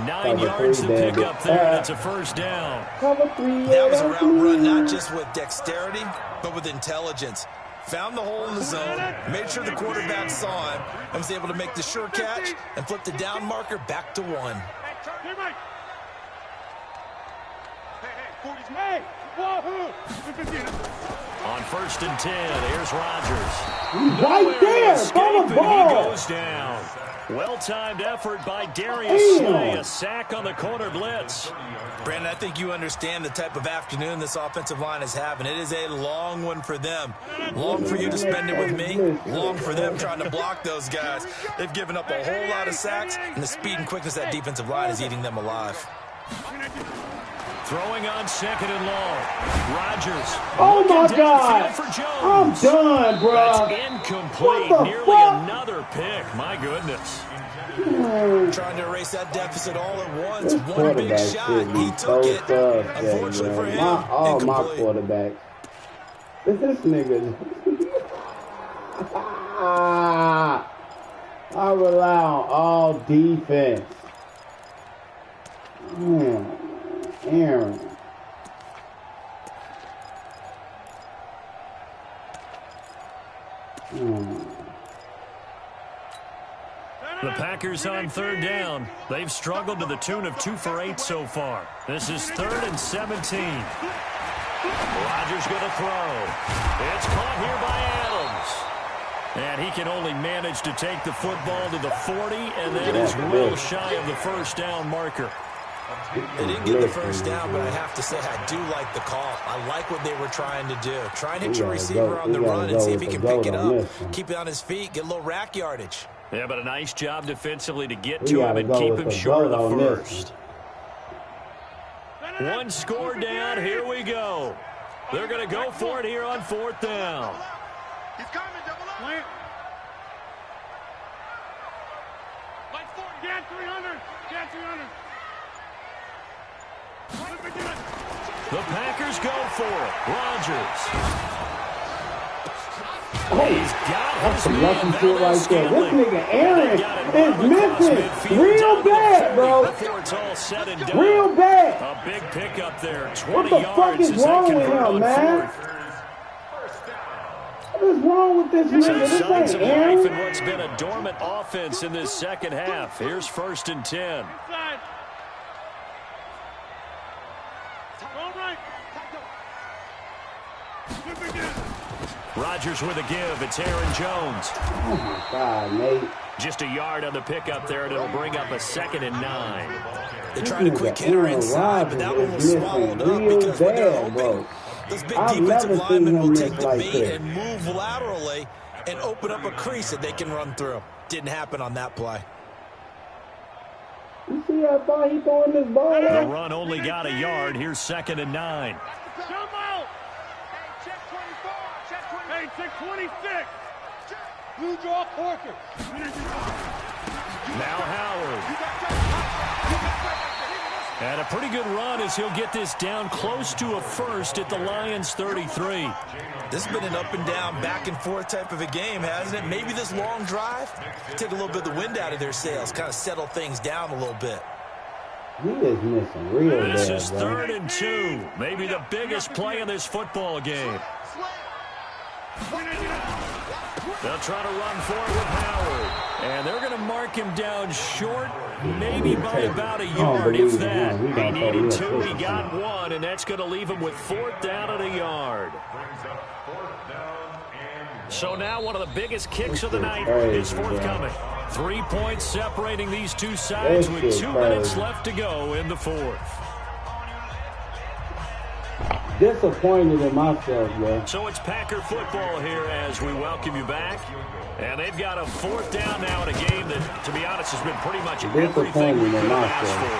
9 yards to pick up there, and it's a first down. Cover 3. That was a route run not just with dexterity, but with intelligence. Found the hole in the zone, made sure the quarterback saw him, and was able to make the sure catch and flip the down marker back to 1. Hey, Mike. Hey, wahoo! On 1st and 10, here's Rodgers. Right there, Escape, throw the and he ball. goes down. Well-timed effort by Darius Slay. A sack on the corner blitz. Brandon, I think you understand the type of afternoon this offensive line is having. It is a long one for them. Long for you to spend it with me. Long for them trying to block those guys. They've given up a whole lot of sacks, and the speed and quickness of that defensive line is eating them alive. Throwing on 2nd and long. Rodgers. Oh, my God. I'm done, bro. That's incomplete. Nearly another pick. My goodness. Trying to erase that deficit all at once. One big shot. He took it. Unfortunately for him, incomplete. My quarterback. This nigga. I rely on all defense. Man. Aaron. The Packers on 3rd down. They've struggled to the tune of 2 for 8 so far. This is 3rd and 17. Rodgers going to throw. It's caught here by Adams. And he can only manage to take the football to the 40, and that is well shy of the first down marker. They didn't get the first down, but I have to say I do like the call. I like what they were trying to do. Try and hit your receiver on the run and see if he can pick it up. Keep it on his feet, get a little rack yardage. Yeah, but a nice job defensively to get to him and keep him short of the first. One score down. Here we go. They're going to go for it here on 4th down. He's coming, double up. Like 40. Get 300. Get 300. The Packers go for it. Rodgers. He's got his man. Right there. This nigga Aaron is missing real bad, bro. Before it's all said and done. Real bad. A big pickup there. 20 what the fuck is wrong with him, man? What is wrong with this nigga? This Signs ain't of life Aaron. in what's been a dormant offense in this second half. Here's 1st and 10. Rodgers with a give. It's Aaron Jones. Oh, my God, Nate. Just a yard on the pickup there, and it'll bring up a 2nd and 9. They tried a quick hitter inside, but that one was swallowed up because what they're hoping, those big defensive linemen will take the bait and move laterally and open up a crease that they can run through. Didn't happen on that play. You see how far he throwing this ball? The run only got a yard. Here's 2nd and 9. Hey, check 26. Blue draw Corker. Now Howard. And a pretty good run as he'll get this down close to a first at the Lions 33. This has been an up and down, back and forth type of a game, hasn't it? Maybe this long drive take a little bit of the wind out of their sails, kind of settle things down a little bit. He is missing real bad. This is 3rd and 2. Maybe the biggest play in this football game. They'll try to run for it with Howard. And they're going to mark him down short, maybe by about a yard, if that. He needed 2, he got 1, and that's going to leave him with 4th down and a yard. So now one of the biggest kicks of the night is forthcoming. 3 points separating these two sides with 2 minutes left to go in the 4th. Disappointed in myself, bro. So it's Packer football here as we welcome you back. And they've got a 4th down now in a game that, to be honest, has been pretty much everything we could have asked for.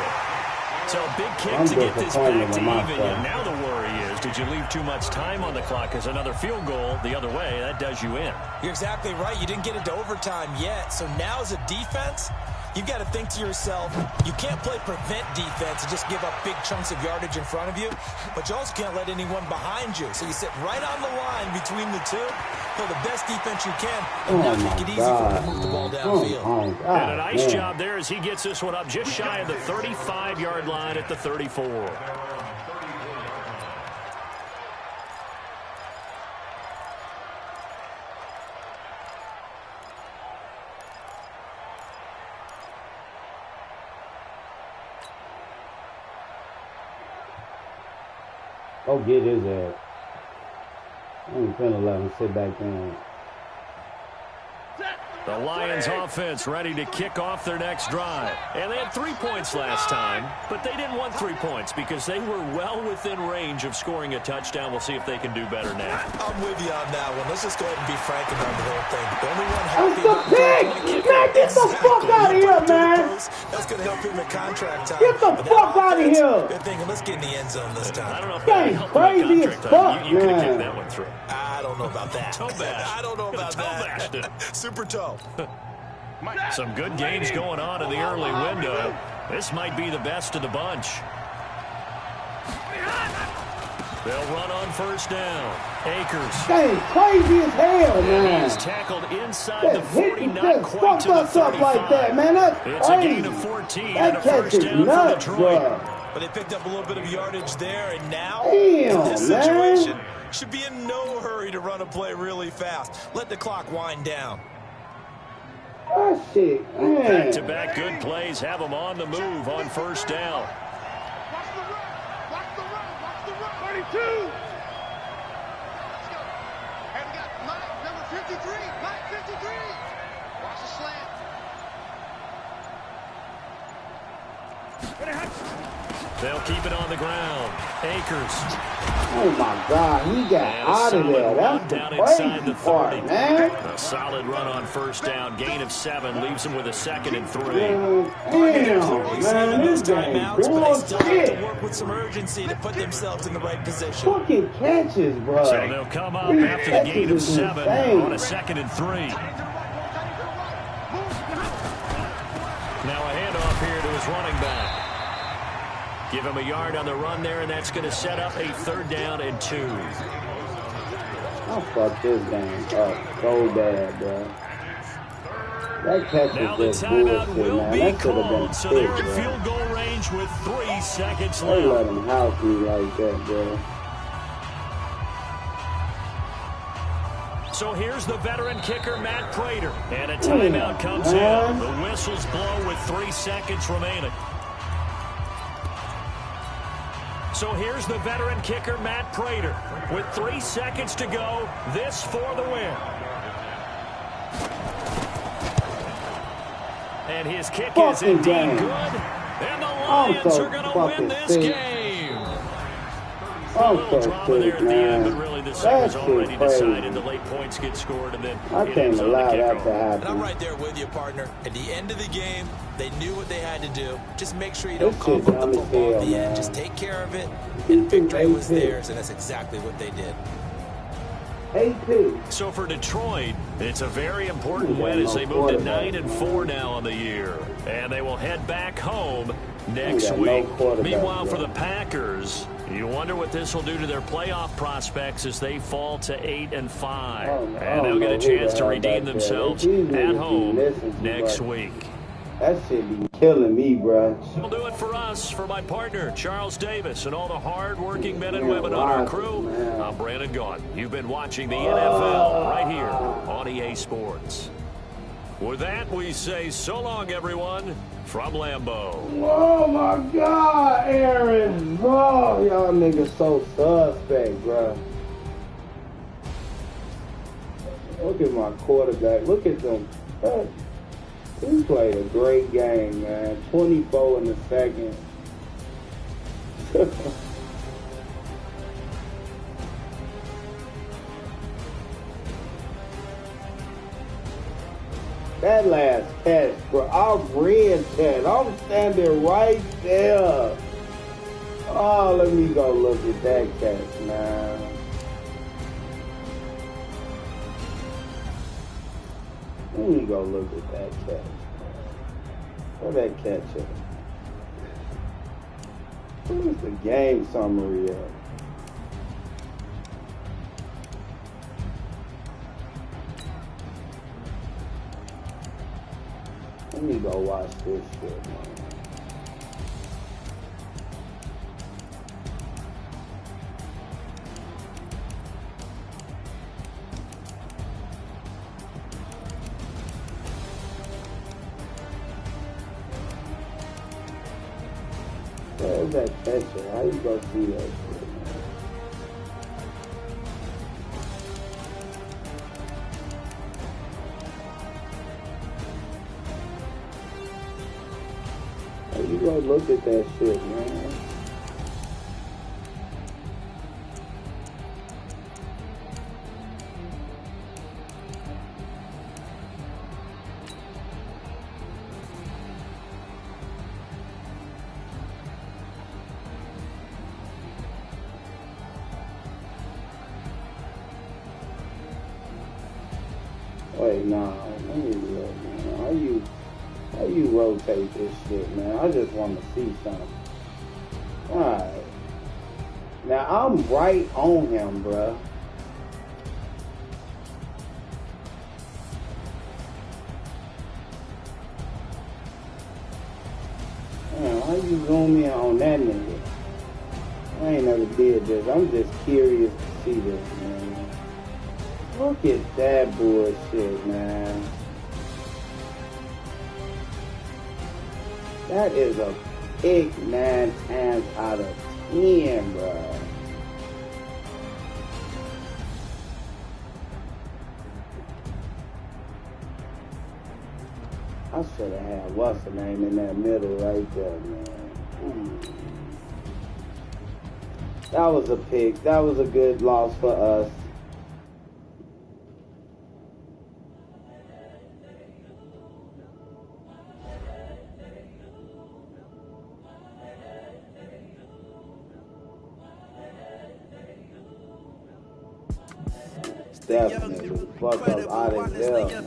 So a big kick to get this back to even. And now the worry is, did you leave too much time on the clock? Because another field goal the other way, that does you in. You're exactly right. You didn't get it to overtime yet. So now as a defense, you've got to think to yourself, you can't play prevent defense and just give up big chunks of yardage in front of you, but you also can't let anyone behind you. So you sit right on the line between the two, play the best defense you can, and not make it easy for them to move the ball downfield. And a nice job there as he gets this one up just shy of the 35-yard line at the 34. Go get his ass. I ain't finna let him sit back down. The Lions offense ready to kick off their next drive. And they had 3 points last time, but they didn't want 3 points because they were well within range of scoring a touchdown. We'll see if they can do better now. I'm with you on that one. Let's just go ahead and be frank about the whole thing. The only one That's happy the about pick! Man, get the fuck out of here, man! That's going to help him in contract time. Get the fuck out of here! They're thinking, let's get in the end zone this time. I don't know if That that is helped crazy my as contract fuck, time. You could have man. kicked that one through. I don't know about that. Toe bash. I don't know about Toe bashed that. it. Super toe. Some good games going on in the early window. This might be the best of the bunch. They'll run on first down. Akers. That is crazy as hell, man. He's tackled inside That the 40, hit not just quite to the fucked us up 35. like that, man. That's It's crazy. a gain of 14 and That a catch first is down nuts, for Detroit. bro. But they picked up a little bit of yardage there, and now, Damn, in this man. situation, should be in no hurry to run a play really fast. Let the clock wind down. That shit, man. Back-to-back good plays have them on the move on first down. Watch the run. Watch the run. Watch the run. 32. Let's go. And we got Mike, number 53. Mike, 53. Watch the slant. They'll keep it on the ground. Akers. Oh, my God. He got And a out of solid there. run That's the down inside crazy the part, 30. man. A solid run on first down. Gain of 7. Leaves him with a 2nd and 3. Damn, man. This game But they still have to bullshit. work with some urgency to put themselves in the right position. Fucking catches, bro. So they'll come up 3 after the gain of catches is 7 insane. on a 2nd and 3. Now a handoff here to his running back. Give him a yard on the run there, and that's going to set up a 3rd down and 2. I fucked this game up so bad, bro. That catch Now is the just timeout bullshit, will man. be That should have been called, so they're picked, in bro. field goal range with 3 seconds They let left. him house me like that, bro. So here's the veteran kicker, Matt Prater. And a timeout comes in. The whistles blow with 3 seconds remaining. So here's the veteran kicker, Matt Prater. With 3 seconds to go, this for the win. And his kick is Fucking indeed game. good. And the Lions are going to win this game. A little drama there at the end, but really this thing was already decided. The late points get scored, and then I it can't ends on the allow that to kickoff. And I'm happen. right there with you, partner. At the end of the game, they knew what they had to do. Just make sure you don't This cough shit up the dumb as football hell, at the end. man. Just take care of it, and victory was theirs, and that's exactly what they did. 8-2. So for Detroit, it's a very important Yeah, win as no they move to quarterback, 9-4 now on the year. And they will head back home next got no week. quarterback, Meanwhile, for bro. the Packers, you wonder what this will do to their playoff prospects as they fall to 8-5. And they'll get a chance to redeem themselves at home next week. That shit be killing me, bro. That'll do it for us. For my partner, Charles Davis, and all the hard-working men and women on our crew, I'm Brandon Gaughan. You've been watching the NFL right here on EA Sports. With that, we say so long, everyone, from Lambeau. Oh, my God, Aaron. Oh, y'all niggas so suspect, bro. Look at my quarterback. Look at them. He played a great game, man. 24 in the second. That last catch, bro. I read that. I'm standing right there. Oh, let me go look at that catch, man. Let me go look at that catch. Where that catch at? Where's the game summary at? Let me go watch this shit, man. Where's that catcher? How you gonna see that shit, man? You go look at that shit, man. Wait, nah, let me look, man. How you rotate this shit, man? I just want to see something. Alright. Now, I'm right on him, bruh. Man, how you zoom in on that nigga? I ain't never did this. I'm just curious to see this, man. Look at that bullshit, man. That is a big 9 times out of 10, bro. I should have had what's the name in that middle right there, man. That was a pick. That was a good loss for us. Definitely. Fuck up out of hell, man.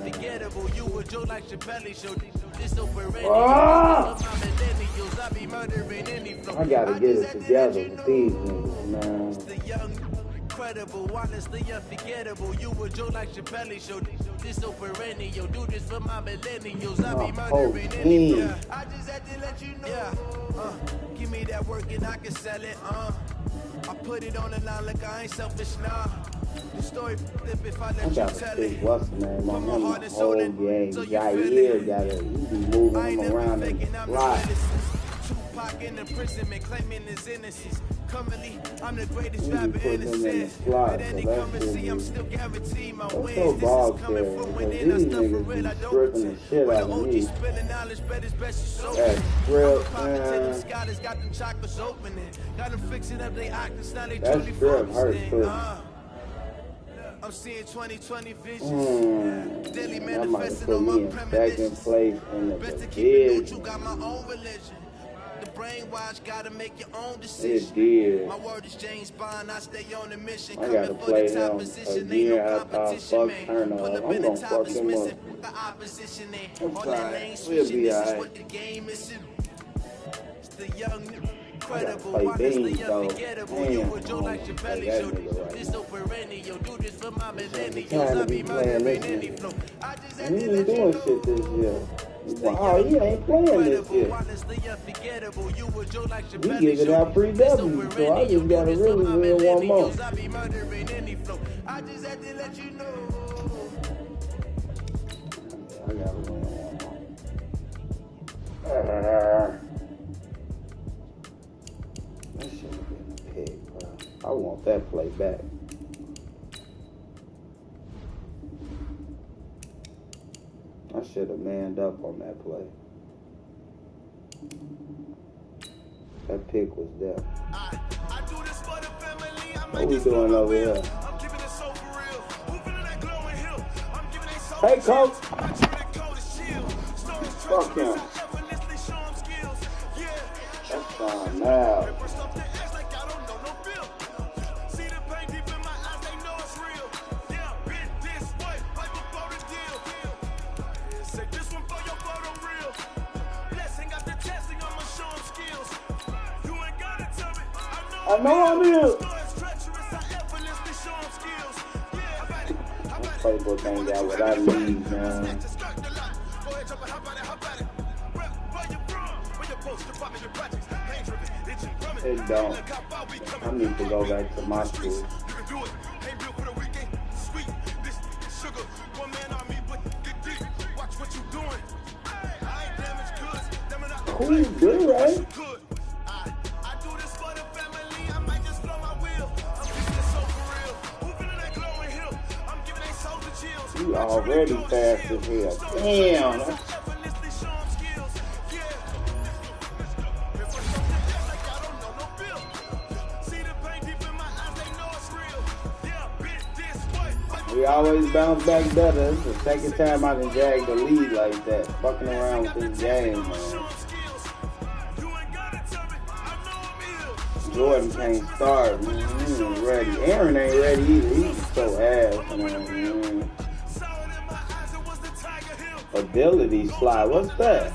I gotta get it together with these niggas, man. Incredible, honestly unforgettable. You were Joe like Chappelle show. This so perennial. Do this for my millennials. I be murdering any. I just had to let you know. Give me that work and I can sell it. I put it on the line like I ain't selfish, nah. The story flip if I let you tell it. What's the name on him the whole game? Jair got it. You be moving him around in the slot. Tupac in imprisonment, claiming his innocence. Currently, I'm the greatest rapper in the sense. At any currency, I'm still guaranteed my wins. This is coming from within. I stuff for real, I don't pretend. When the OG spilling knowledge, bet it's best you soak it. I'm popping to them scholars, got them chakras opening. Got them fixing up they octaves, now they truly focusing. I'm seeing 2020 visions. Daily manifesting on my premonitions. Best to keep it neutral, got my own religion. The brainwash, gotta make your own decision. My word is James Bond, I stay on the mission. Coming for the top position, ain't no competition, man. Pull up in the top is missing, the opposition ain't. All that lane switching, this is what the game is. It's the young incredible, honestly unforgettable. You were Joe like Chappelle show. This so perennial. Do this for my millennials. I be murdering any flow. I just had to let you know. This year. Wow, he ain't playing this year. He gives it out free W, so I just gotta really one more. I be murdering any flow. I just had to let you know. I gotta win one more. That should have been a pick, bro. I want that play back. I should have manned up on that play. That pick was there. What we doing over here? Hey, coach. Fuck him. That's fine now. I know I'm here. This playbook ain't got what I need, man. It don't. I need to go back to my school. Cool, good, right? You already fast as hell. Damn. always bounce back better. It's the second time I done dragged the lead like that. Fucking around with this game, man. Jordan can't start, man. He ain't ready. Aaron ain't ready either. He's so ass, man. Ability slide. What's that?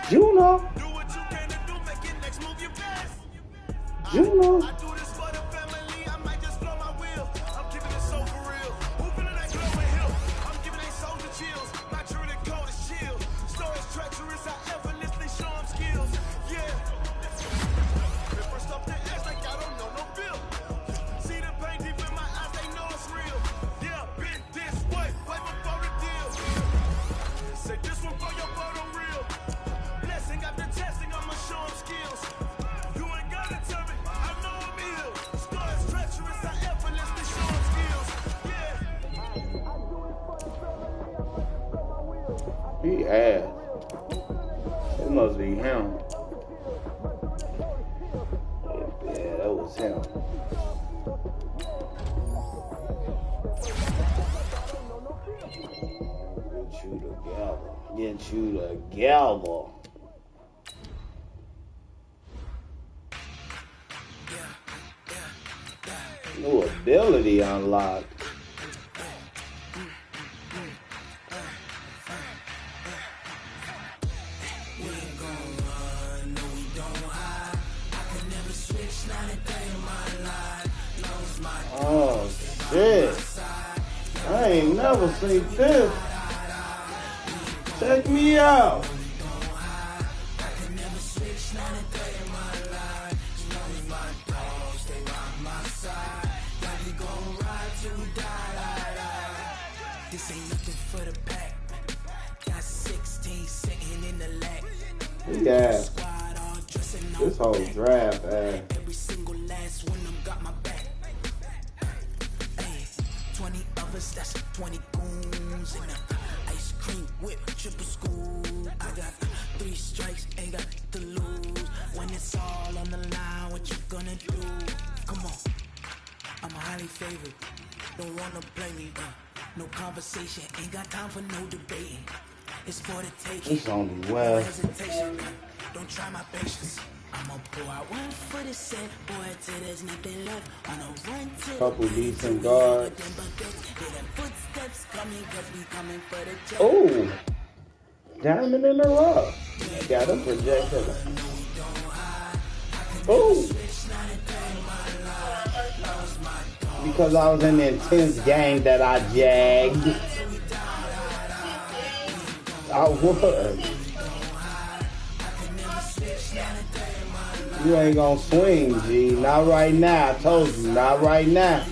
Juno. Juno. He ass. It must be him. Yeah, that was him. Get you together. New ability unlocked. Oh shit. I ain't never seen this. Check me out. This ain't looking for the pack. Got 16 sitting in the lag. Yeah. This whole draft, man. Every single last one of them got my back. Hey, 20 of us, that's 20 goons in a ice cream whip, triple school. I got 3 strikes, ain't got to lose. When it's all on the line, what you gonna do? Come on, I'm highly favored. Don't wanna play me, no conversation, ain't got time for no debating. It's for the taking. It's only well. Hesitation, don't try my patience. I'ma pour out one for the set, boy, till there's nothing left. On a run to Couple decent guards. Footsteps coming, cause we coming for the jet. Oh, diamond in the rough. Got him projected. Oh, because I was in the intense game that I jagged. I was. You ain't gonna swing, G. Not right now. I told you, not right now.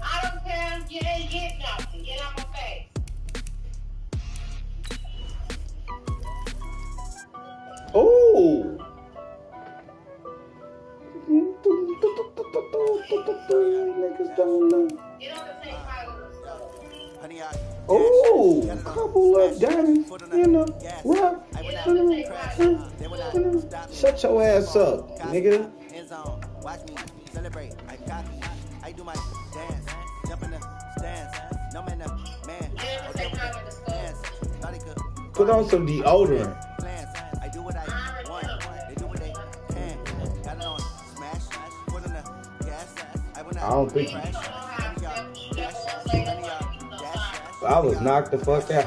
I don't care. You ain't getting nothing. Get out my face. Ooh. Niggas don't know. Get on the same pile of stuff. Ooh, couple of diamonds in the rough. Shut your ass up, nigga. Watch me celebrate. I cocky. I do my dance. Jump in the stands. No man, man. Put on some deodorant. I do what I want. They do what they can. Got it on smash. Put in the gas. I don't think I was knocked the fuck out.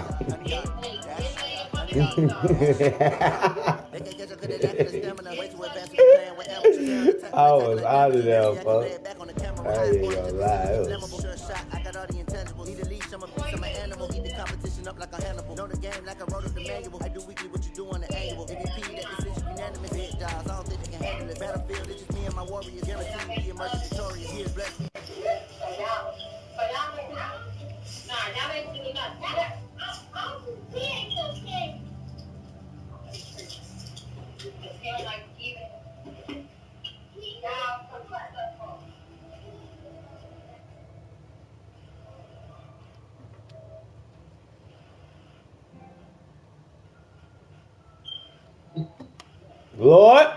I was out of there, fuck. I ain't gonna lie. It was... I got all the intangibles. Need to leave some of my animal. Eat the competition up like a Hannibal. Know the game like I wrote up the manual. I do weekly what you do on the annual. MVP, that decision unanimous. Head jobs, I don't think they can handle it. Battlefield, it's just me and my warriors. Guaranteed to be emerging victorious. He is blessed. Y'all ain't doing nothing. He ain't so scared. It's kind of like even. Y'all Lord.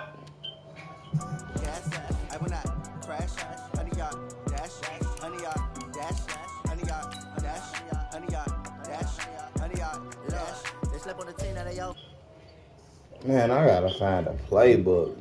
Man, I gotta find a playbook,